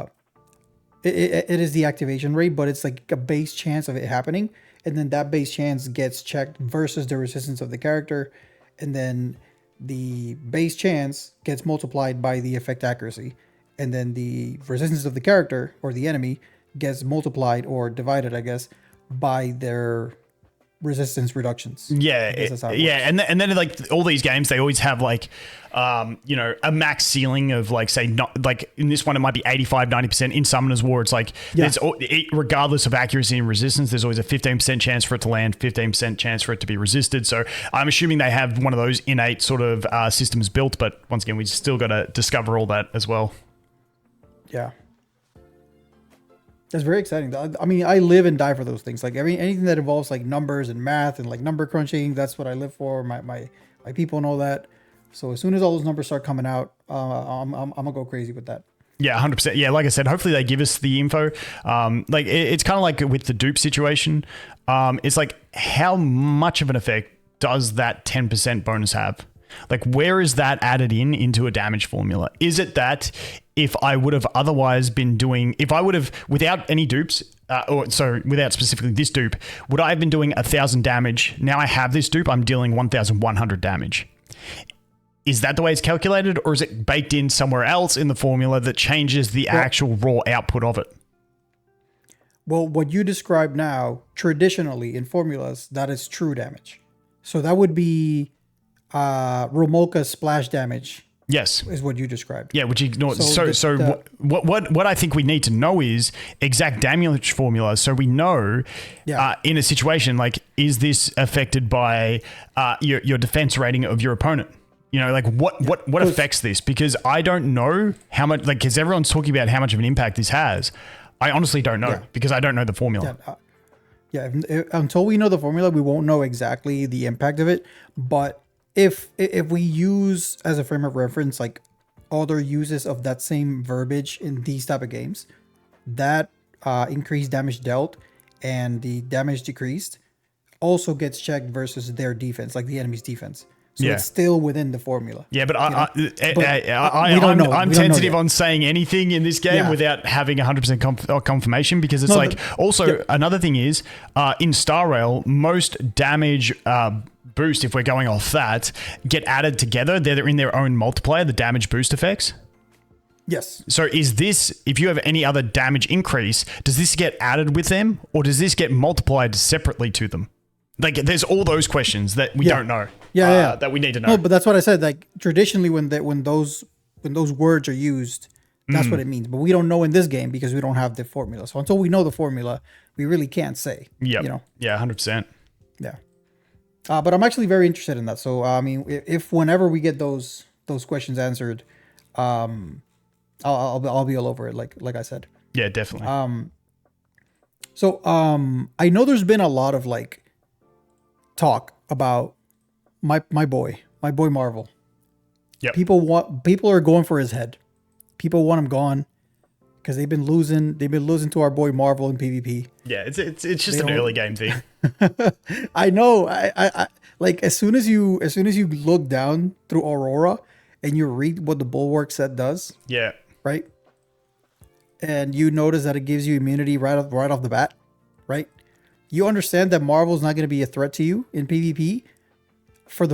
[SPEAKER 1] is the activation rate, but it's like a base chance of it happening, and then that base chance gets checked versus the resistance of the character, and then the base chance gets multiplied by the effect accuracy. And then the resistance of the character or the enemy gets multiplied or divided, I guess, by their resistance reductions.
[SPEAKER 2] Yeah, and then like all these games, they always have like, a max ceiling of like, say, not like in this one it might be 85-90%. In Summoner's War, it's like regardless of accuracy and resistance, there's always a 15% chance for it to land, 15% chance for it to be resisted. So I'm assuming they have one of those innate sort of systems built, but once again, we still got to discover all that as well.
[SPEAKER 1] Yeah. That's very exciting. I mean, I live and die for those things. Like anything that involves like numbers and math and like number crunching, that's what I live for. My people know that. So as soon as all those numbers start coming out, I'm gonna go crazy with that.
[SPEAKER 2] Yeah, 100%. Yeah, like I said, hopefully they give us the info. Like it's kind of like with the dupe situation. It's like, how much of an effect does that 10% bonus have? Like, where is that added into a damage formula? Is it that if I would have otherwise been doing, if I would have, without any dupes, without specifically this dupe, would I have been doing 1,000 damage? Now I have this dupe, I'm dealing 1,100 damage. Is that the way it's calculated, or is it baked in somewhere else in the formula that changes the actual raw output of it?
[SPEAKER 1] Well, what you describe now, traditionally in formulas, that is true damage. So that would be Romolka's splash damage
[SPEAKER 2] Yes.
[SPEAKER 1] is what you described.
[SPEAKER 2] Yeah, which ignores. So
[SPEAKER 1] the-
[SPEAKER 2] what I think we need to know is exact damage formulas, so we know in a situation like, is this affected by your defense rating of your opponent? You know, like what affects this? Because I don't know how much. Like, because everyone's talking about how much of an impact this has. I honestly don't know because I don't know the formula.
[SPEAKER 1] Until we know the formula, we won't know exactly the impact of it. But if we use as a frame of reference like other uses of that same verbiage in these type of games, that increased damage dealt and the damage decreased also gets checked versus their defense, like the enemy's defense. So it's still within the formula.
[SPEAKER 2] Yeah, but I'm
[SPEAKER 1] We don't
[SPEAKER 2] tentative
[SPEAKER 1] know
[SPEAKER 2] on saying anything in this game without having 100% confirmation, because it's another thing is in Star Rail, most damage boost, if we're going off that, get added together. They're in their own multiplier, the damage boost effects.
[SPEAKER 1] Yes.
[SPEAKER 2] So is this, if you have any other damage increase, does this get added with them, or does this get multiplied separately to them? Like, there's all those questions that we don't know. That we need to know.
[SPEAKER 1] No, but that's what I said. Like, traditionally, when those words are used, that's what it means. But we don't know in this game because we don't have the formula. So until we know the formula, we really can't say.
[SPEAKER 2] Yeah.
[SPEAKER 1] You know.
[SPEAKER 2] Yeah, 100%.
[SPEAKER 1] Yeah. But I'm actually very interested in that. So I mean, if whenever we get those questions answered, I'll be all over it. Like I said.
[SPEAKER 2] Yeah, definitely.
[SPEAKER 1] So I know there's been a lot of like talk about my boy Marvel.
[SPEAKER 2] Yeah.
[SPEAKER 1] People are going for his head. People want him gone because they've been losing to our boy Marvel in PvP.
[SPEAKER 2] Yeah, it's just an early game thing.
[SPEAKER 1] I know. I like as soon as you look down through Aurora and you read what the Bulwark set does.
[SPEAKER 2] Yeah.
[SPEAKER 1] Right. And you notice that it gives you immunity right off the bat, right? You understand that Marvel's not going to be a threat to you in PvP for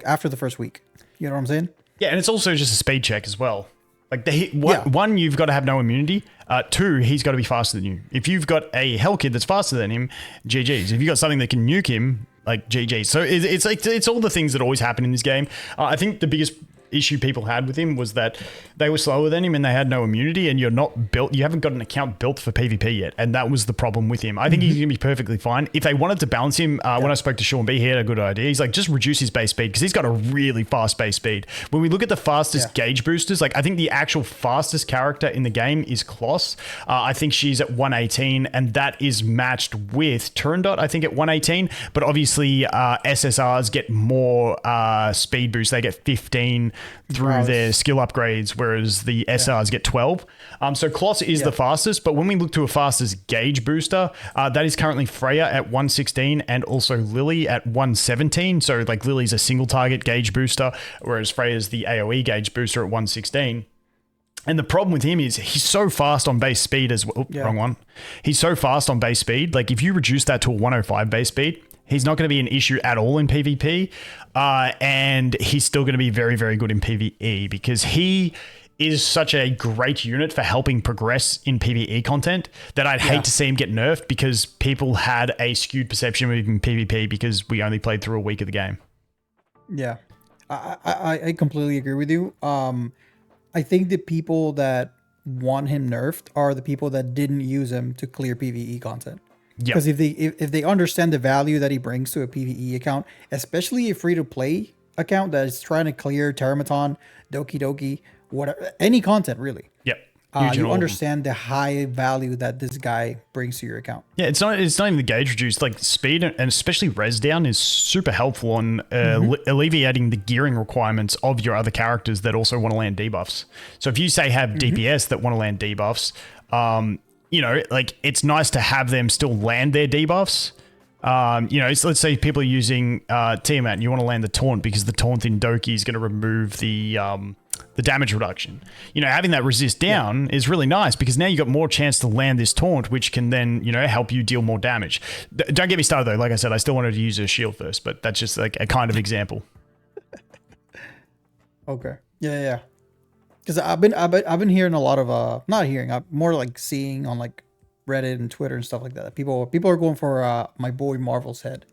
[SPEAKER 1] after the first week. You know what I'm saying?
[SPEAKER 2] Yeah, and it's also just a speed check as well. Like one, you've got to have no immunity. Two, he's got to be faster than you. If you've got a Hell Kid that's faster than him, GG's. If you've got something that can nuke him, like GG's. So it's all the things that always happen in this game. I think the biggest issue people had with him was that they were slower than him and they had no immunity, and you haven't got an account built for PvP yet, and that was the problem with him. I think he's gonna be perfectly fine. If they wanted to balance him, when I spoke to Sean B, he had a good idea. He's like, just reduce his base speed, because he's got a really fast base speed. When we look at the fastest gauge boosters, like I think the actual fastest character in the game is Kloss. I think she's at 118, and that is matched with Turandot, I think, at 118, but obviously SSRs get more speed boost. They get 15 through their skill upgrades, whereas the SRs get 12. So Kloss is the fastest, but when we look to a fastest gauge booster, that is currently Freya at 116 and also Lilly at 117. So like Lily's a single target gauge booster, whereas Freya's the AoE gauge booster at 116. And the problem with him is he's so fast on base speed as well. Wrong one. He's so fast on base speed. Like if you reduce that to a 105 base speed, he's not going to be an issue at all in PvP. And he's still going to be very, very good in PvE, because he is such a great unit for helping progress in PvE content that I'd hate to see him get nerfed, because people had a skewed perception of him in PvP because we only played through a week of the game.
[SPEAKER 1] Yeah, I completely agree with you. I think the people that want him nerfed are the people that didn't use him to clear PvE content. Because if they understand the value that he brings to a PvE account, especially a free-to-play account that is trying to clear Teramaton, Doki Doki, whatever, any content really.
[SPEAKER 2] Yep.
[SPEAKER 1] You understand the high value that this guy brings to your account.
[SPEAKER 2] Yeah, it's not even the gauge reduced. Like speed and especially res down is super helpful on alleviating the gearing requirements of your other characters that also want to land debuffs. So if you say have DPS that want to land debuffs, you know, like it's nice to have them still land their debuffs. You know, so let's say people are using Tiamat and you want to land the taunt because the taunt in Doki is going to remove the damage reduction. You know, having that resist down is really nice, because now you've got more chance to land this taunt, which can then, you know, help you deal more damage. Don't get me started though. Like I said, I still wanted to use a shield first, but that's just like a kind of example.
[SPEAKER 1] Okay. Yeah. Because I've been hearing a lot of not hearing, I'm more like seeing on like Reddit and Twitter and stuff like that. People are going for my boy Marvel's head.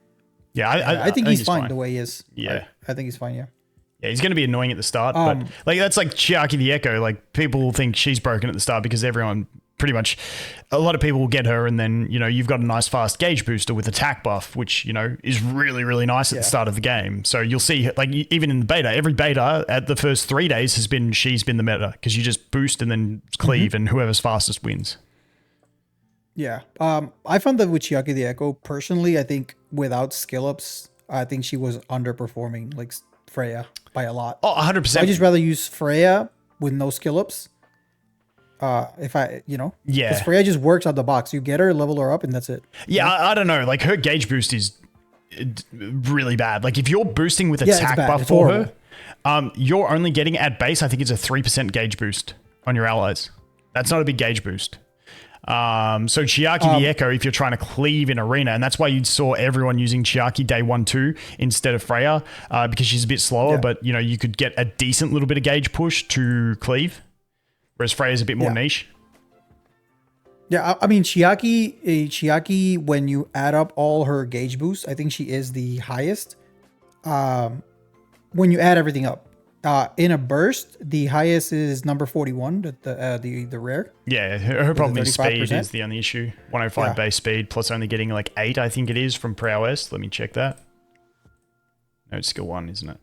[SPEAKER 2] Yeah,
[SPEAKER 1] I think he's fine the way he is.
[SPEAKER 2] Yeah,
[SPEAKER 1] I think he's fine. Yeah.
[SPEAKER 2] Yeah, he's going to be annoying at the start, but like that's like Chiaki the Echo. Like people will think she's broken at the start because everyone pretty much, a lot of people will get her, and then you've got a nice fast gauge booster with attack buff, which is really really nice at the start of the game. So you'll see, like even in the beta, every beta at the first 3 days she's been the meta because you just boost and then cleave, and whoever's fastest wins.
[SPEAKER 1] Yeah, I found that with Chiaki the Echo, personally, I think without skill ups, I think she was underperforming like Freya by a lot.
[SPEAKER 2] Oh, 100%.
[SPEAKER 1] I just rather use Freya with no skill ups. If I,
[SPEAKER 2] yeah,
[SPEAKER 1] because Freya just works out the box. You get her, level her up, and that's it.
[SPEAKER 2] Yeah, I don't know. Like her gauge boost is really bad. Like if you're boosting with attack buff for her, you're only getting at base, I think it's a 3% gauge boost on your allies. That's not a big gauge boost. So Chiaki the Echo, if you're trying to cleave in arena, and that's why you saw everyone using Chiaki day 1-2 instead of Freya, because she's a bit slower, but you could get a decent little bit of gauge push to cleave, whereas Freya's a bit more niche.
[SPEAKER 1] Yeah, I mean Chiaki, when you add up all her gauge boosts, I think she is the highest. When you add everything up. In a burst, the highest is number 41, the rare.
[SPEAKER 2] Yeah, her problem is speed is the only issue. 105 base speed plus only getting like 8, I think it is, from prowess. Let me check that. No, it's skill 1, isn't it?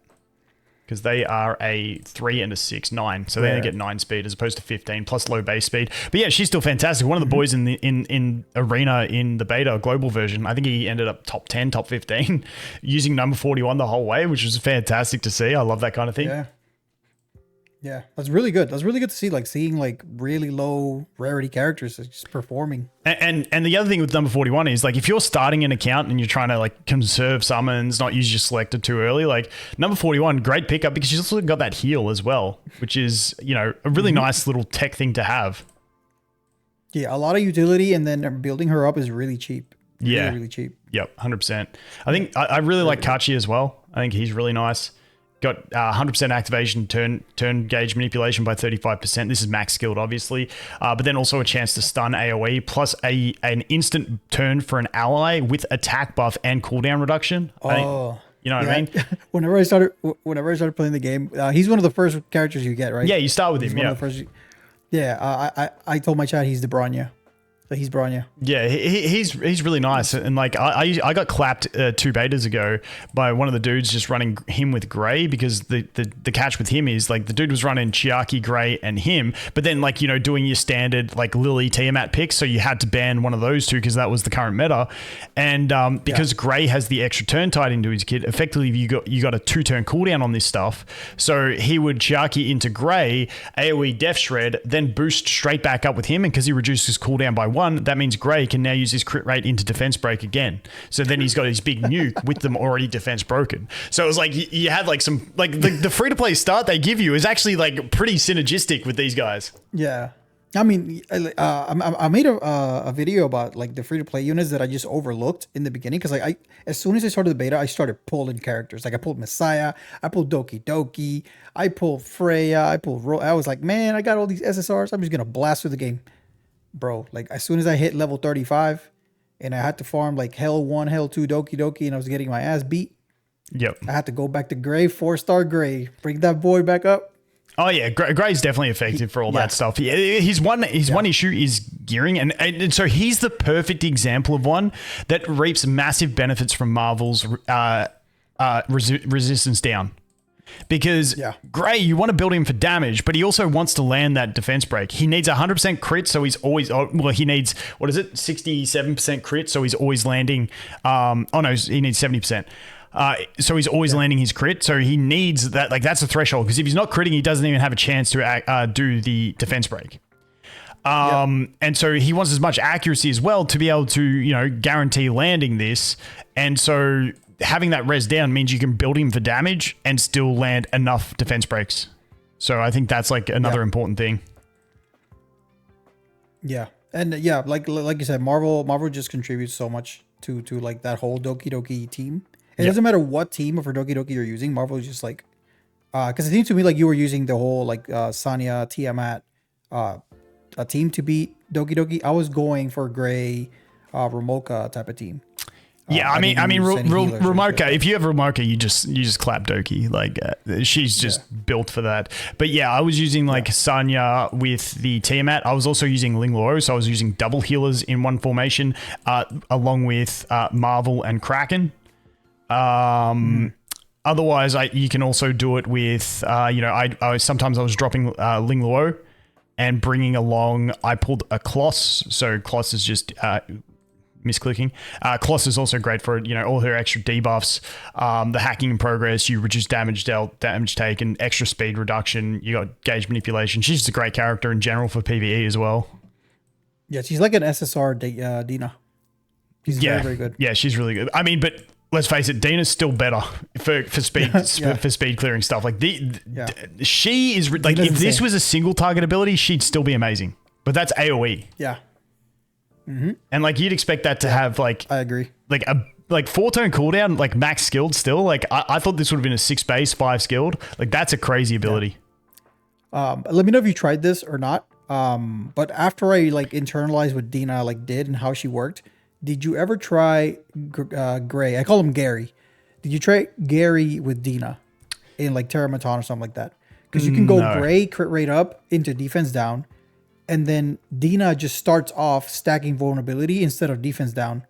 [SPEAKER 2] Because they are a 3 and a 6, 9. So they only get 9 speed as opposed to 15 plus low base speed. But yeah, she's still fantastic. One of the boys in the in arena in the beta global version, I think he ended up top 10, top 15 using number 41 the whole way, which was fantastic to see. I love that kind of thing.
[SPEAKER 1] Yeah, that's really good. That's really good to see, like seeing like really low rarity characters just performing.
[SPEAKER 2] And the other thing with number 41 is like if you're starting an account and you're trying to like conserve summons, not use your selector too early, like number 41, great pickup because she's also got that heal as well, which is, a really nice little tech thing to have.
[SPEAKER 1] Yeah, a lot of utility, and then building her up is really cheap. Really cheap.
[SPEAKER 2] Yep, 100%. I think I really like Kachi as well. I think he's really nice. Got 100% activation, turn gauge manipulation by 35%. This is max skilled, obviously, but then also a chance to stun AoE plus an instant turn for an ally with attack buff and cooldown reduction. You know what I mean?
[SPEAKER 1] Whenever I started playing the game, he's one of the first characters you get, right?
[SPEAKER 2] Yeah, you start with him.
[SPEAKER 1] I told my chat he's the Bronya. So he's Bronya.
[SPEAKER 2] Yeah, he's really nice. And like I got clapped 2 betas ago by one of the dudes just running him with Grey, because the catch with him is like the dude was running Chiaki, Grey, and him, but then like doing your standard like Lilly Tiamat picks, so you had to ban one of those two because that was the current meta. And because Grey has the extra turn tied into his kit, effectively you got a 2-turn cooldown on this stuff. So he would Chiaki into Grey, AoE Death Shred, then boost straight back up with him, and because he reduced his cooldown by 1, that means Grey can now use his crit rate into defense break again. So then he's got his big nuke with them already defense broken. So it was like you had like some like the free to play start they give you is actually like pretty synergistic with these guys.
[SPEAKER 1] Yeah, I mean, I made a video about like the free to play units that I just overlooked in the beginning, because like as soon as I started the beta, I started pulling characters. Like I pulled Messiah, I pulled Doki Doki, I pulled Freya, I pulled I was like, man, I got all these SSRs. I'm just gonna blast through the game. Bro, like as soon as I hit level 35 and I had to farm like Hell 1, Hell 2, Doki Doki, and I was getting my ass beat.
[SPEAKER 2] Yep.
[SPEAKER 1] I had to go back to Grey, 4-star Grey, bring that boy back up.
[SPEAKER 2] Oh yeah, Grey's definitely effective for all that stuff. His one issue is gearing, and so he's the perfect example of one that reaps massive benefits from Marvel's resistance down. Because Grey, you want to build him for damage, but he also wants to land that defense break. He needs 100% crit, so he's always... Well, he needs, 67% crit, so he's always landing... he needs 70%. So he's always landing his crit, so he needs that... Like, that's a threshold, because if he's not critting, he doesn't even have a chance to do the defense break. And so he wants as much accuracy as well to be able to, guarantee landing this. And so... having that res down means you can build him for damage and still land enough defense breaks. So I think that's like another important thing. Yeah.
[SPEAKER 1] And like you said, Marvel just contributes so much to like that whole Doki Doki team. It doesn't matter what team for Doki Doki you're using. Marvel is just like, because it seems to me like you were using the whole like Sanya, Tiamat, a team to beat Doki Doki. I was going for Grey, Ramoka type of team.
[SPEAKER 2] Yeah, I mean, Ramoka. If you have Ramoka, you just clap Doki. Like she's just built for that. But yeah, I was using like Sanya with the Tiamat. I was also using Ling Luo, so I was using double healers in one formation, along with Marvel and Kraken. Otherwise, you can also do it with I sometimes I was dropping Ling Luo and bringing along. I pulled a Kloss, so Kloss is just. Misclicking. Kloss is also great for all her extra debuffs, the hacking in progress, you reduce damage dealt, damage taken, extra speed reduction, you got gauge manipulation. She's just a great character in general for PvE as well.
[SPEAKER 1] Yeah, she's like an SSR Dina. She's very, very good.
[SPEAKER 2] Yeah, she's really good. I mean, but let's face it, Dina's still better for speed for speed clearing stuff. Like she is like, if this was a single target ability, she'd still be amazing. But that's AoE.
[SPEAKER 1] Yeah.
[SPEAKER 2] Mm-hmm. And like you'd expect that to have like
[SPEAKER 1] I agree,
[SPEAKER 2] like a 4-turn cooldown, like max skilled still. Like I thought this would have been a 6 base 5 skilled. Like that's a crazy ability.
[SPEAKER 1] Let me know if you tried this or not. But after I like internalized what Dina like did and how she worked, did you ever try Gray? I call him Gary. Did you try Gary with Dina in like Terramaton or something like that? Because you can go Gray crit rate up into defense down. And then Dina just starts off stacking vulnerability instead of defense down.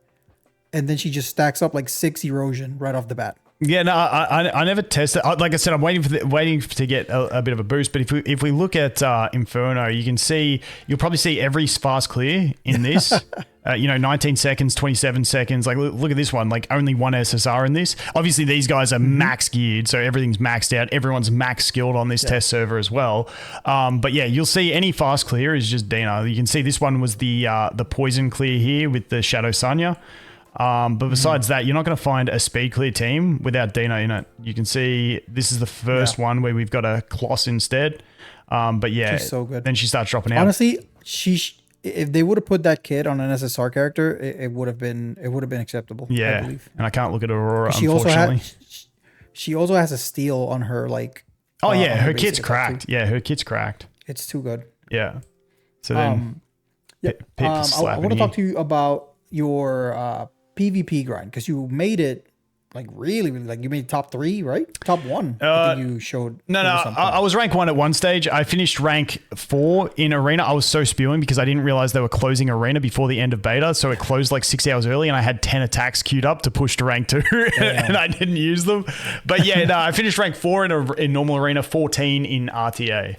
[SPEAKER 1] And then she just stacks up like 6 erosion right off the bat.
[SPEAKER 2] Yeah, no, I never tested. Like I said, I'm waiting to get a bit of a boost. But if we look at Inferno, you'll probably see every fast clear in this. 19 seconds, 27 seconds. Like look at this one. Like only 1 SSR in this. Obviously, these guys are max geared, so everything's maxed out. Everyone's max skilled on this test server as well. But yeah, you'll see any fast clear is just Dina. You can see this one was the poison clear here with the Shadow Sanya. But besides that, you're not going to find a speed clear team without Dina in it. You can see this is the first one where we've got a Kloss instead. But yeah,
[SPEAKER 1] she's so good.
[SPEAKER 2] Then she starts dropping out.
[SPEAKER 1] Honestly, if they would have put that kid on an SSR character, it would have been acceptable.
[SPEAKER 2] Yeah,
[SPEAKER 1] I believe.
[SPEAKER 2] And I can't look at Aurora. Unfortunately,
[SPEAKER 1] she also has a steal on her like.
[SPEAKER 2] Oh yeah, her kit's cracked. Yeah, her kit's cracked.
[SPEAKER 1] It's too good.
[SPEAKER 2] Yeah. So then,
[SPEAKER 1] I want to talk to you about your PvP grind because you made it like really, really like you made top 3, right? Top 1. I think you showed.
[SPEAKER 2] No. I was rank 1 at one stage. I finished rank 4 in arena. I was so spewing because I didn't realize they were closing arena before the end of beta. So it closed like 6 hours early and I had 10 attacks queued up to push to rank 2 and I didn't use them. But yeah, no, I finished rank 4 in normal arena, 14 in RTA.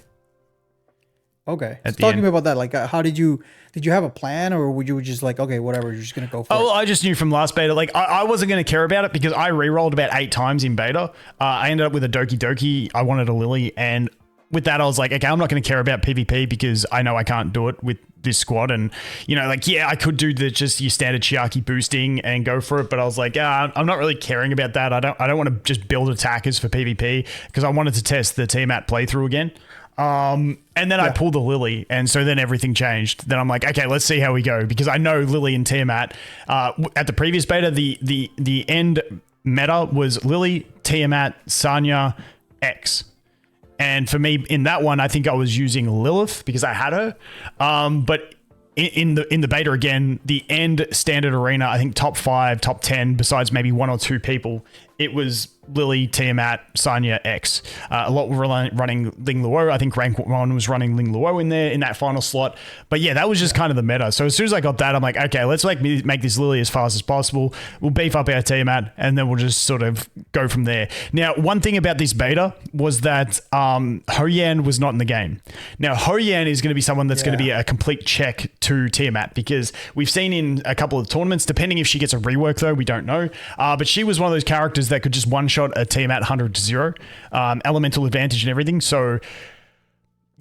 [SPEAKER 1] Okay. So talk to me about that. Like, how did you have a plan or would you just like, okay, whatever, you're just going to go for it?
[SPEAKER 2] Oh, I just knew from last beta, like I wasn't going to care about it because I re-rolled about 8 times in beta. I ended up with a Doki. I wanted a Lilly. And with that, I was like, okay, I'm not going to care about PvP because I know I can't do it with this squad. And, I could do just your standard Chiaki boosting and go for it. But I was like, I'm not really caring about that. I don't want to just build attackers for PvP because I wanted to test the Tiamat playthrough again. And then I pulled the Lilly, and so then everything changed. Then I'm like, okay, let's see how we go because I know Lilly and Tiamat. At the previous beta, the end meta was Lilly, Tiamat, Sanya, X. And for me, in that one, I think I was using Lilith because I had her. But in the beta again, the end standard arena, I think top 5, top 10, besides maybe 1 or 2 people, it was Lilly, Tiamat, Sanya, X. A lot were running Ling Luo. I think rank 1 was running Ling Luo in there in that final slot. But yeah, that was just kind of the meta. So as soon as I got that, I'm like, okay, let's make this Lilly as fast as possible. We'll beef up our Tiamat and then we'll just sort of go from there. Now, one thing about this beta was that Ho-Yan was not in the game. Now, Ho-Yan is going to be someone that's going to be a complete check to Tiamat because we've seen in a couple of tournaments, depending if she gets a rework though, we don't know. But she was one of those characters that could just one-shot a Tiamat 100-0, elemental advantage and everything. So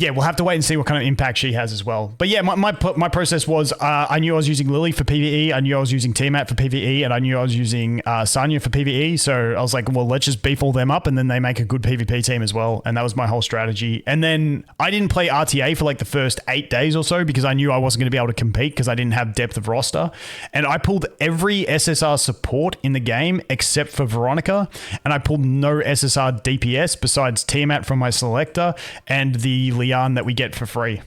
[SPEAKER 2] yeah, we'll have to wait and see what kind of impact she has as well. But yeah, my process was I knew I was using Lilly for PvE, I knew I was using Tiamat for PvE, and I knew I was using Sanya for PvE. So I was like, well, let's just beef all them up and then they make a good PvP team as well. And that was my whole strategy. And then I didn't play RTA for like the first 8 days or so because I knew I wasn't going to be able to compete because I didn't have depth of roster. And I pulled every SSR support in the game except for Veronica. And I pulled no SSR DPS besides Tiamat from my selector and the Lian that we get for free.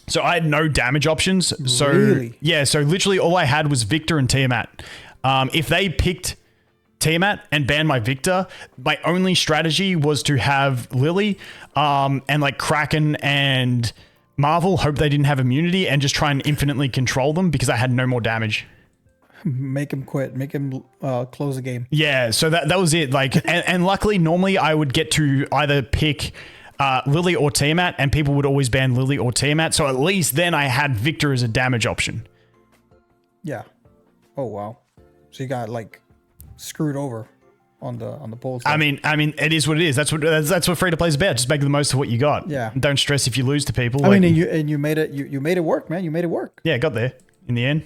[SPEAKER 2] So I had no damage options. So
[SPEAKER 1] really?
[SPEAKER 2] Yeah, so literally all I had was Victor and Tiamat. If they picked Tiamat and banned my Victor, my only strategy was to have Lilly and like Kraken and Marvel, hope they didn't have immunity, and just try and infinitely control them because I had no more damage.
[SPEAKER 1] Make him quit. Make him close the game.
[SPEAKER 2] Yeah, so that was it. Like, and luckily, normally I would get to either pick Lilly or Tiamat, and people would always ban Lilly or Tiamat. So at least then I had Victor as a damage option.
[SPEAKER 1] Yeah. Oh wow. So you got like screwed over on the polls.
[SPEAKER 2] I mean, it is what it is. That's what free to play is about. Just make the most of what you got.
[SPEAKER 1] Yeah.
[SPEAKER 2] Don't stress if you lose to people.
[SPEAKER 1] I mean, and you made it. You made it work, man. You made it work.
[SPEAKER 2] Yeah, got there in the end.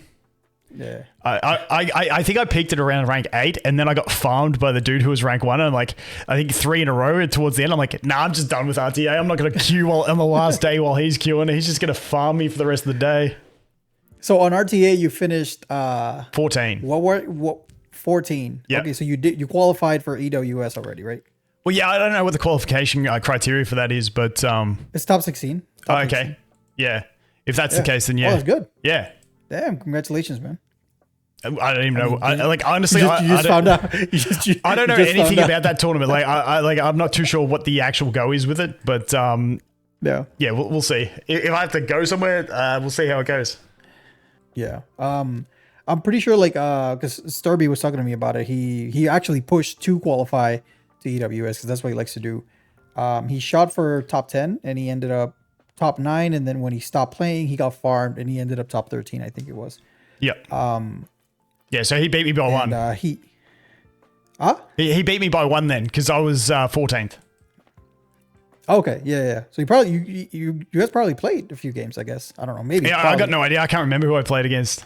[SPEAKER 1] Yeah.
[SPEAKER 2] I think I peaked at around rank 8, and then I got farmed by the dude who was rank 1, and like I think 3 in a row. And towards the end, I'm like, nah, I'm just done with RTA. I'm not going to queue on the last day while he's queuing. He's just going to farm me for the rest of the day.
[SPEAKER 1] So on RTA, you finished
[SPEAKER 2] 14.
[SPEAKER 1] What 14?
[SPEAKER 2] Yeah.
[SPEAKER 1] Okay, so you qualified for EWS already, right?
[SPEAKER 2] Well, yeah, I don't know what the qualification criteria for that is, but
[SPEAKER 1] it's top 16.
[SPEAKER 2] Oh, okay. 16. Yeah. If that's the case, then yeah.
[SPEAKER 1] Oh, that's good.
[SPEAKER 2] Yeah.
[SPEAKER 1] Damn, congratulations, man.
[SPEAKER 2] I don't even know. Like honestly,
[SPEAKER 1] you just found out.
[SPEAKER 2] I don't know anything about that tournament. Like I'm not too sure what the actual go is with it, but yeah, we'll see. If I have to go somewhere, we'll see how it goes.
[SPEAKER 1] Yeah. I'm pretty sure like because Sturby was talking to me about it. He actually pushed to qualify to EWS because that's what he likes to do. He shot for top 10 and he ended up top 9, and then when he stopped playing, he got farmed and he ended up top 13. I think it was.
[SPEAKER 2] Yep. Yeah, so he beat me by 1. He beat me by 1 then, because I was 14th.
[SPEAKER 1] Okay, yeah. So you guys probably played a few games, I guess. I don't know, maybe.
[SPEAKER 2] Yeah, I got no idea. I can't remember who I played against.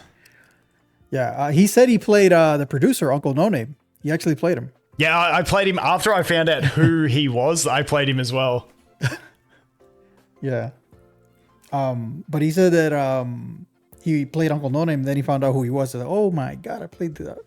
[SPEAKER 1] Yeah, he said he played the producer, Uncle No Name. He actually played him.
[SPEAKER 2] Yeah, I played him after I found out who he was. I played him as well.
[SPEAKER 1] Yeah. But he said that he played Uncle No Name, then he found out who he was. So, oh my god, I played that.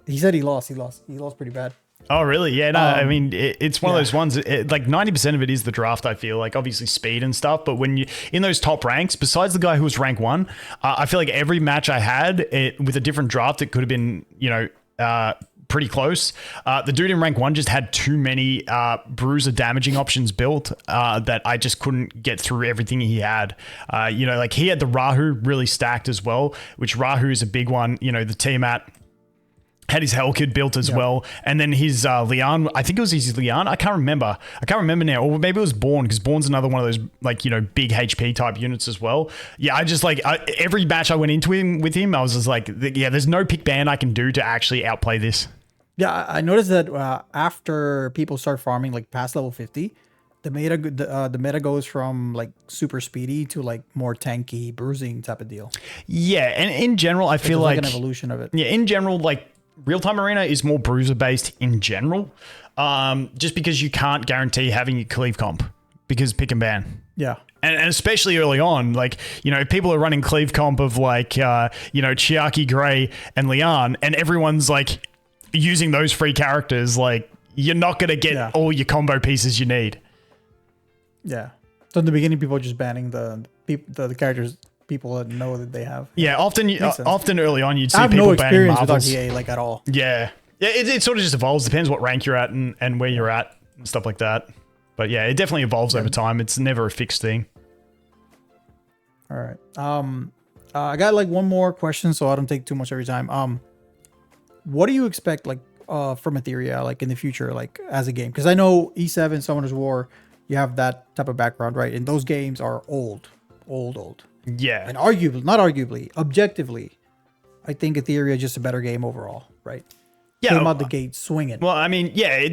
[SPEAKER 1] He said he lost. He lost pretty bad.
[SPEAKER 2] Oh really? Yeah. No, I mean it's one of those ones. Like 90% of it is the draft. I feel like obviously speed and stuff. But when you in those top ranks, besides the guy who was rank 1, I feel like every match I had with a different draft, it could have been pretty close. The dude in rank 1 just had too many bruiser damaging options built that I just couldn't get through everything he had. Like he had the Rahu really stacked as well, which Rahu is a big one. The Tiamat had his Hellkid built as well. And then his Lian, I think it was his Lian. I can't remember now. Or maybe it was Born, because Born's another one of those big HP type units as well. Yeah, I just every match I went into with him, I was just like, yeah, there's no pick ban I can do to actually outplay this.
[SPEAKER 1] Yeah, I noticed that after people start farming like past level 50, the meta goes from like super speedy to like more tanky, bruising type of deal.
[SPEAKER 2] Yeah, and in general, I feel like
[SPEAKER 1] an evolution of it.
[SPEAKER 2] Yeah, in general, like real-time arena is more bruiser based in general, just because you can't guarantee having your cleave comp because pick and ban.
[SPEAKER 1] Yeah.
[SPEAKER 2] And especially early on, like, people are running cleave comp of like, Chiaki, Gray, and Lian, and everyone's like using those free characters. Like, you're not going to get all your combo pieces you need.
[SPEAKER 1] Yeah. So in the beginning, people are just banning the characters people that know that they have.
[SPEAKER 2] Yeah, often early on, you'd see
[SPEAKER 1] people
[SPEAKER 2] banning
[SPEAKER 1] experience
[SPEAKER 2] Marvels.
[SPEAKER 1] with RTA like at all.
[SPEAKER 2] Yeah. Yeah, it sort of just evolves. Depends what rank you're at and where you're at and stuff like that. But yeah, it definitely evolves over time. It's never a fixed thing.
[SPEAKER 1] All right. I got like one more question, so I don't take too much of your time. What do you expect like from Etheria like in the future, like as a game? Because I know E7, Summoner's War, you have that type of background, right? And those games are old.
[SPEAKER 2] Yeah.
[SPEAKER 1] And objectively, I think Etheria is just a better game overall, right?
[SPEAKER 2] Yeah.
[SPEAKER 1] Came out the gate swinging.
[SPEAKER 2] Well, I mean, yeah,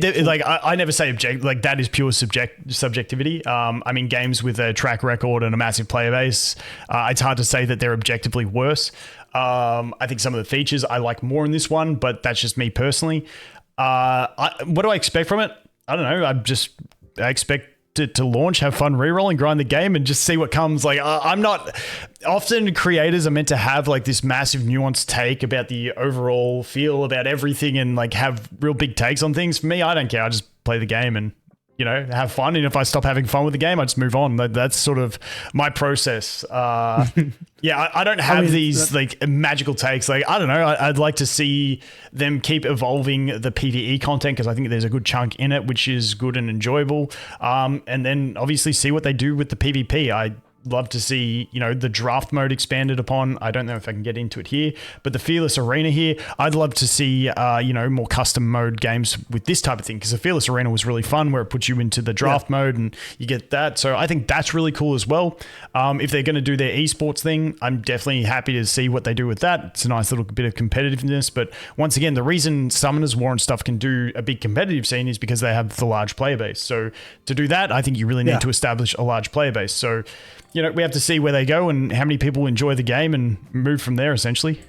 [SPEAKER 2] I never say like that is pure subjectivity. I mean, games with a track record and a massive player base, it's hard to say that they're objectively worse. I think some of the features I like more in this one, but that's just me personally. What do I expect from it? I don't know. I expect to launch, have fun re-rolling, grind the game, and just see what comes. Like, I'm not... Often creators are meant to have like this massive nuanced take about the overall feel about everything and like have real big takes on things. For me, I don't care. I just play the game and have fun. And if I stop having fun with the game, I just move on. That's sort of my process. Yeah, I don't have these like magical takes. Like, I don't know. I'd like to see them keep evolving the PvE content because I think there's a good chunk in it, which is good and enjoyable. And then obviously see what they do with the PvP. I love to see, the draft mode expanded upon. I don't know if I can get into it here, but the Fearless Arena here, I'd love to see, more custom mode games with this type of thing, because the Fearless Arena was really fun where it puts you into the draft mode and you get that. So I think that's really cool as well. If they're going to do their esports thing, I'm definitely happy to see what they do with that. It's a nice little bit of competitiveness. But once again, the reason Summoners War and stuff can do a big competitive scene is because they have the large player base. So to do that, I think you really need to establish a large player base. So we have to see where they go and how many people enjoy the game and move from there, essentially.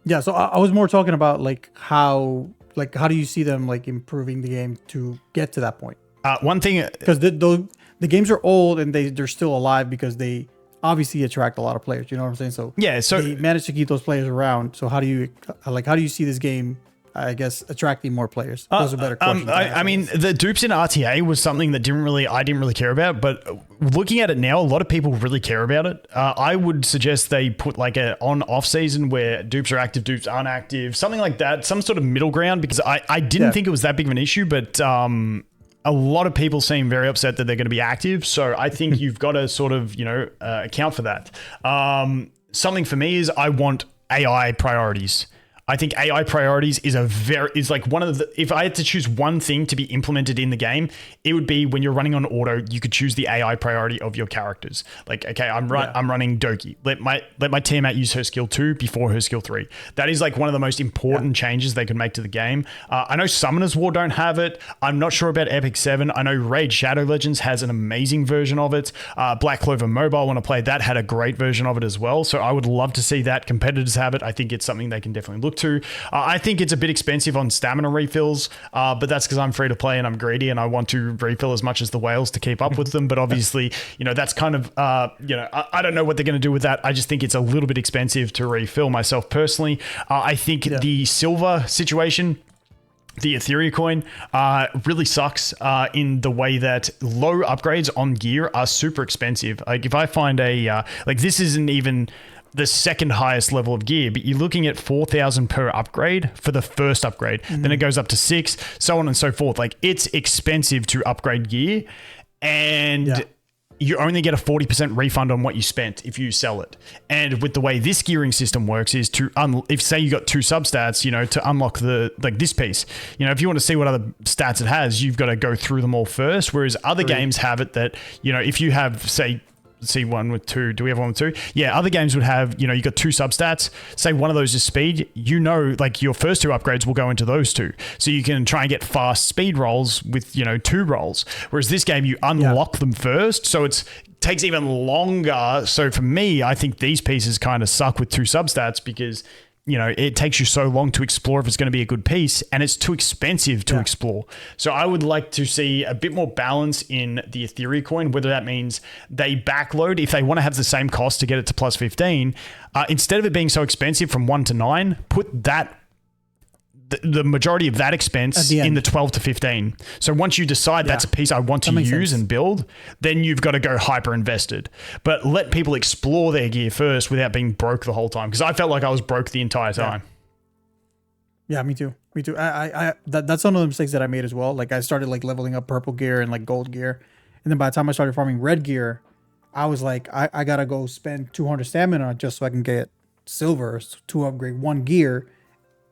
[SPEAKER 1] Yeah, so I was more talking about how do you see them improving the game to get to that point?
[SPEAKER 2] One thing,
[SPEAKER 1] because the games are old and they're still alive because they obviously attract a lot of players. You know what I'm saying? So they managed to keep those players around. So how do you see this game, I guess, attracting more players? Those are better questions.
[SPEAKER 2] I mean, the dupes in RTA was something that I didn't really care about, but looking at it now, a lot of people really care about it. I would suggest they put a on-off season where dupes are active, dupes aren't active, something like that, some sort of middle ground, because I didn't think it was that big of an issue, but a lot of people seem very upset that they're going to be active. So I think you've got to sort of, account for that. Something for me is I want AI priorities. I think AI priorities is one of the, if I had to choose one thing to be implemented in the game, it would be when you're running on auto, you could choose the AI priority of your characters. I'm running Doki. Let my teammate use her skill 2 before her skill 3. That is one of the most important changes they could make to the game. I know Summoners War don't have it. I'm not sure about Epic 7. I know Raid Shadow Legends has an amazing version of it. Black Clover Mobile, when I played that, had a great version of it as well. So I would love to see that. Competitors have it. I think it's something they can definitely look to. I think it's a bit expensive on stamina refills, but that's because I'm free to play and I'm greedy and I want to refill as much as the whales to keep up with them. But obviously, that's kind of, I don't know what they're going to do with that. I just think it's a little bit expensive to refill myself personally. I think the silver situation, the Etheria coin, really sucks in the way that low upgrades on gear are super expensive. If I find this isn't even the second highest level of gear, but you're looking at 4,000 per upgrade for the first upgrade. Then it goes up to 6, so on and so forth. It's expensive to upgrade gear, and you only get a 40% refund on what you spent if you sell it. And with the way this gearing system works is to, if say you got 2 substats, to unlock this piece, if you want to see what other stats it has, you've got to go through them all first. Whereas other games have it that, if you have, say, see one with 2. Do we have one with 2? Yeah, other games would have, you got 2 substats. Say one of those is speed. Your first 2 upgrades will go into those 2. So you can try and get fast speed rolls with, 2 rolls. Whereas this game, you unlock them first. So it takes even longer. So for me, I think these pieces kind of suck with 2 substats because it takes you so long to explore if it's going to be a good piece, and it's too expensive to explore. So I would like to see a bit more balance in the Etheria coin, whether that means they backload if they want to have the same cost to get it to plus 15. Instead of it being so expensive from 1 to 9, put that the majority of that expense in the 12 to 15. So once you decide that's a piece I want to use and build, then you've got to go hyper invested. But let people explore their gear first without being broke the whole time. Because I felt like I was broke the entire time.
[SPEAKER 1] Yeah, me too. Me too. That's one of the mistakes that I made as well. I started leveling up purple gear and gold gear. And then by the time I started farming red gear, I was I got to go spend 200 stamina just so I can get silver to upgrade 1 gear.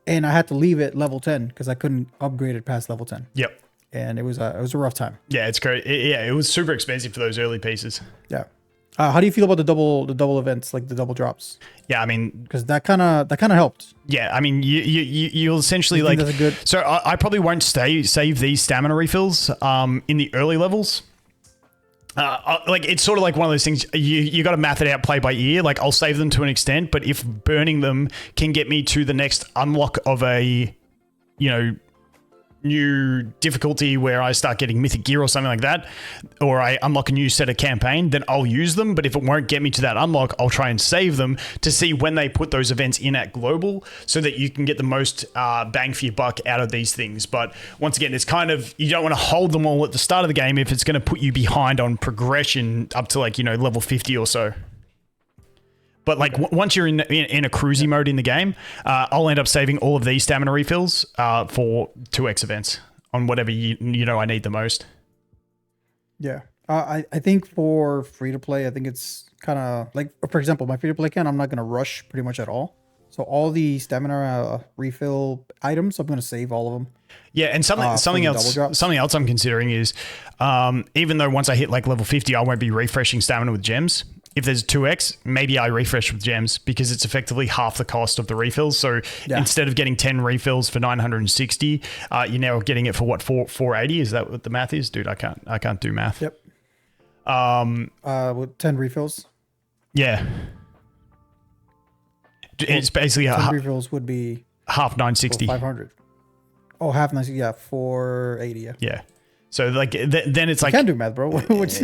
[SPEAKER 1] And I had to leave it level 10 because I couldn't upgrade it past level 10.
[SPEAKER 2] Yep.
[SPEAKER 1] And it was a rough time.
[SPEAKER 2] Yeah, it's great. It was super expensive for those early pieces.
[SPEAKER 1] Yeah. How do you feel about the double events, the double drops?
[SPEAKER 2] Yeah, I mean,
[SPEAKER 1] because that kind of helped.
[SPEAKER 2] Yeah, I mean, you'll essentially
[SPEAKER 1] that's a good...
[SPEAKER 2] So I probably won't save these stamina refills in the early levels. It's sort of one of those things you got to math it out play by ear. I'll save them to an extent, but if burning them can get me to the next unlock of a new difficulty where I start getting mythic gear or something like that, or I unlock a new set of campaign, then I'll use them. But if it won't get me to that unlock, I'll try and save them to see when they put those events in at global so that you can get the most bang for your buck out of these things. But once again, it's kind of, you don't want to hold them all at the start of the game if it's going to put you behind on progression up to like, level 50 or so. But like once you're in a cruisy mode in the game, I'll end up saving all of these stamina refills for 2x events on whatever I need the most.
[SPEAKER 1] Yeah, I think for free to play, I think it's kind of like, for example, my free to play account, I'm not gonna rush pretty much at all. So all the stamina refill items, I'm gonna save all of them.
[SPEAKER 2] Yeah, and something else I'm considering is even though once I hit like level 50, I won't be refreshing stamina with gems. If there's 2x, maybe I refresh with gems because it's effectively half the cost of the refills. So instead of getting 10 refills for 960, you're now getting it for what, 480? Is that what the math is? Dude, I can't do math.
[SPEAKER 1] Yep. With 10 refills.
[SPEAKER 2] Yeah. It's basically
[SPEAKER 1] 10 refills would be
[SPEAKER 2] half 960.
[SPEAKER 1] 500. Oh, half 960. Yeah, 480. Yeah.
[SPEAKER 2] Yeah. So like then it's like,
[SPEAKER 1] you can't do math, bro.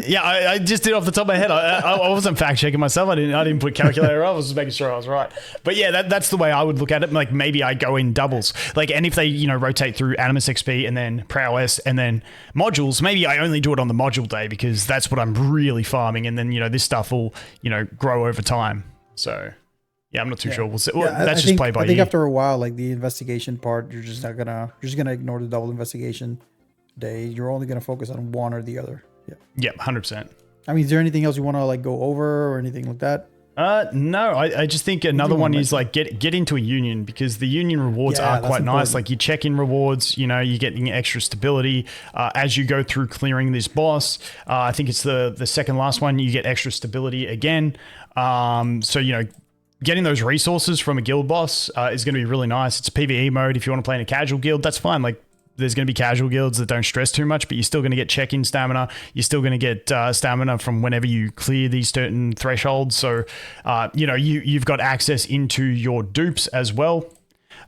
[SPEAKER 2] Yeah, I just did it off the top of my head. I wasn't fact checking myself. I didn't put calculator up. I was just making sure I was right. But yeah, that's the way I would look at it. Like maybe I go in doubles. Like, and if they rotate through Animus XP and then Prowess and then modules, maybe I only do it on the module day because that's what I'm really farming. And then this stuff will grow over time. So yeah, I'm not too sure. We'll see. Well, that's just play by ear.
[SPEAKER 1] I think after a while, like the investigation part, you're just gonna ignore the double investigation day. You're only going to focus on one or the other.
[SPEAKER 2] Yeah 100%.
[SPEAKER 1] I mean, is there anything else you want to like go over or anything like that?
[SPEAKER 2] No, I just think another one is like get into a union because the union rewards are quite nice. Like your check-in rewards, you're getting extra stability as you go through clearing this boss. I think it's the second last one, you get extra stability again. So getting those resources from a guild boss is going to be really nice. It's a PvE mode. If you want to play in a casual guild, that's fine. Like, there's going to be casual guilds that don't stress too much, but you're still going to get check-in stamina. You're still going to get stamina from whenever you clear these certain thresholds. So, you've got access into your dupes as well,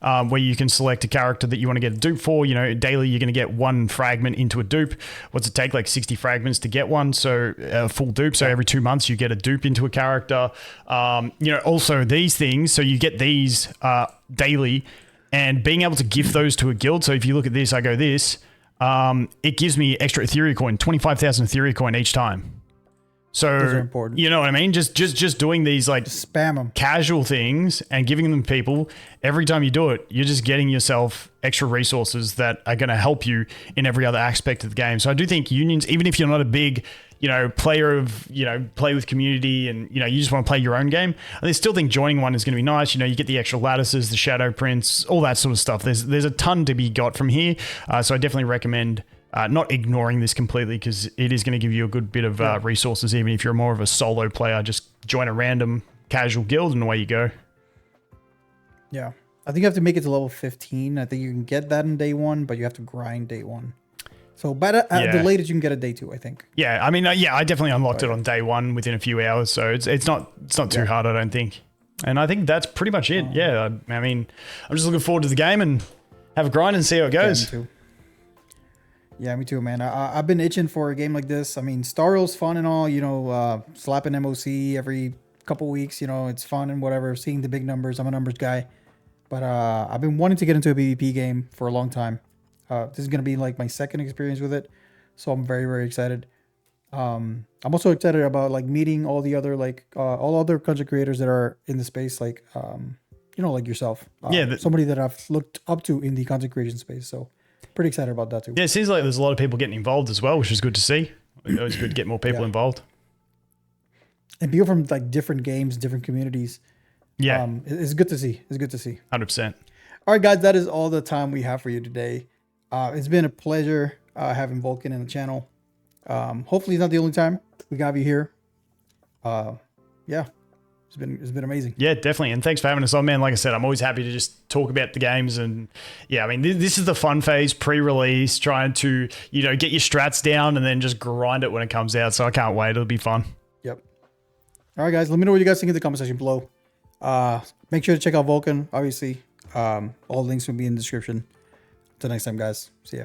[SPEAKER 2] where you can select a character that you want to get a dupe for. Daily you're going to get one fragment into a dupe. What's it take? Like 60 fragments to get one. So full dupe. So every 2 months you get a dupe into a character. Also these things. So you get these daily. And being able to gift those to a guild. So if you look at this, I go this, it gives me extra Etheria coin, 25,000 Etheria coin each time. So,
[SPEAKER 1] those are important.
[SPEAKER 2] You know what I mean? Just doing these like
[SPEAKER 1] just spam them
[SPEAKER 2] casual things and giving them to people. Every time you do it, you're just getting yourself extra resources that are going to help you in every other aspect of the game. So I do think unions, even if you're not a big player of, play with community and, you just want to play your own game. I still think joining one is going to be nice. You get the extra lattices, the shadow prints, all that sort of stuff. There's a ton to be got from here. So I definitely recommend not ignoring this completely because it is going to give you a good bit of resources. Even if you're more of a solo player, just join a random casual guild and away you go.
[SPEAKER 1] Yeah. I think you have to make it to level 15. I think you can get that in day one, but you have to grind day one. So, but at the latest, you can get a day 2, I think.
[SPEAKER 2] Yeah, I mean, I definitely unlocked it on day 1 within a few hours, so it's not too hard, I don't think. And I think that's pretty much it. Yeah, I mean, I'm just looking forward to the game and have a grind and see how it goes.
[SPEAKER 1] Yeah, me too, man. I've been itching for a game like this. I mean, Star Real's fun and all. Slapping MOC every couple weeks. It's fun and whatever. Seeing the big numbers. I'm a numbers guy, but I've been wanting to get into a PvP game for a long time. This is going to be like my second experience with it. So I'm very, very excited. I'm also excited about like meeting all the other, all other content creators that are in the space. Like, like yourself. Somebody that I've looked up to in the content creation space. So pretty excited about that too.
[SPEAKER 2] Yeah. It seems like there's a lot of people getting involved as well, which is good to see. It's good to get more people involved.
[SPEAKER 1] And people from like different games, different communities.
[SPEAKER 2] Yeah.
[SPEAKER 1] It's good to see.
[SPEAKER 2] 100%.
[SPEAKER 1] All right, guys, that is all the time we have for you today. It's been a pleasure having Volkin in the channel. Hopefully it's not the only time we got you here. It's been amazing.
[SPEAKER 2] Yeah, definitely. And thanks for having us on, man. Like I said, I'm always happy to just talk about the games. And yeah, I mean, this is the fun phase, pre-release, trying to, get your strats down and then just grind it when it comes out. So I can't wait. It'll be fun.
[SPEAKER 1] Yep. All right, guys, let me know what you guys think in the comment section below. Make sure to check out Volkin, obviously. All links will be in the description. Till next time, guys. See ya.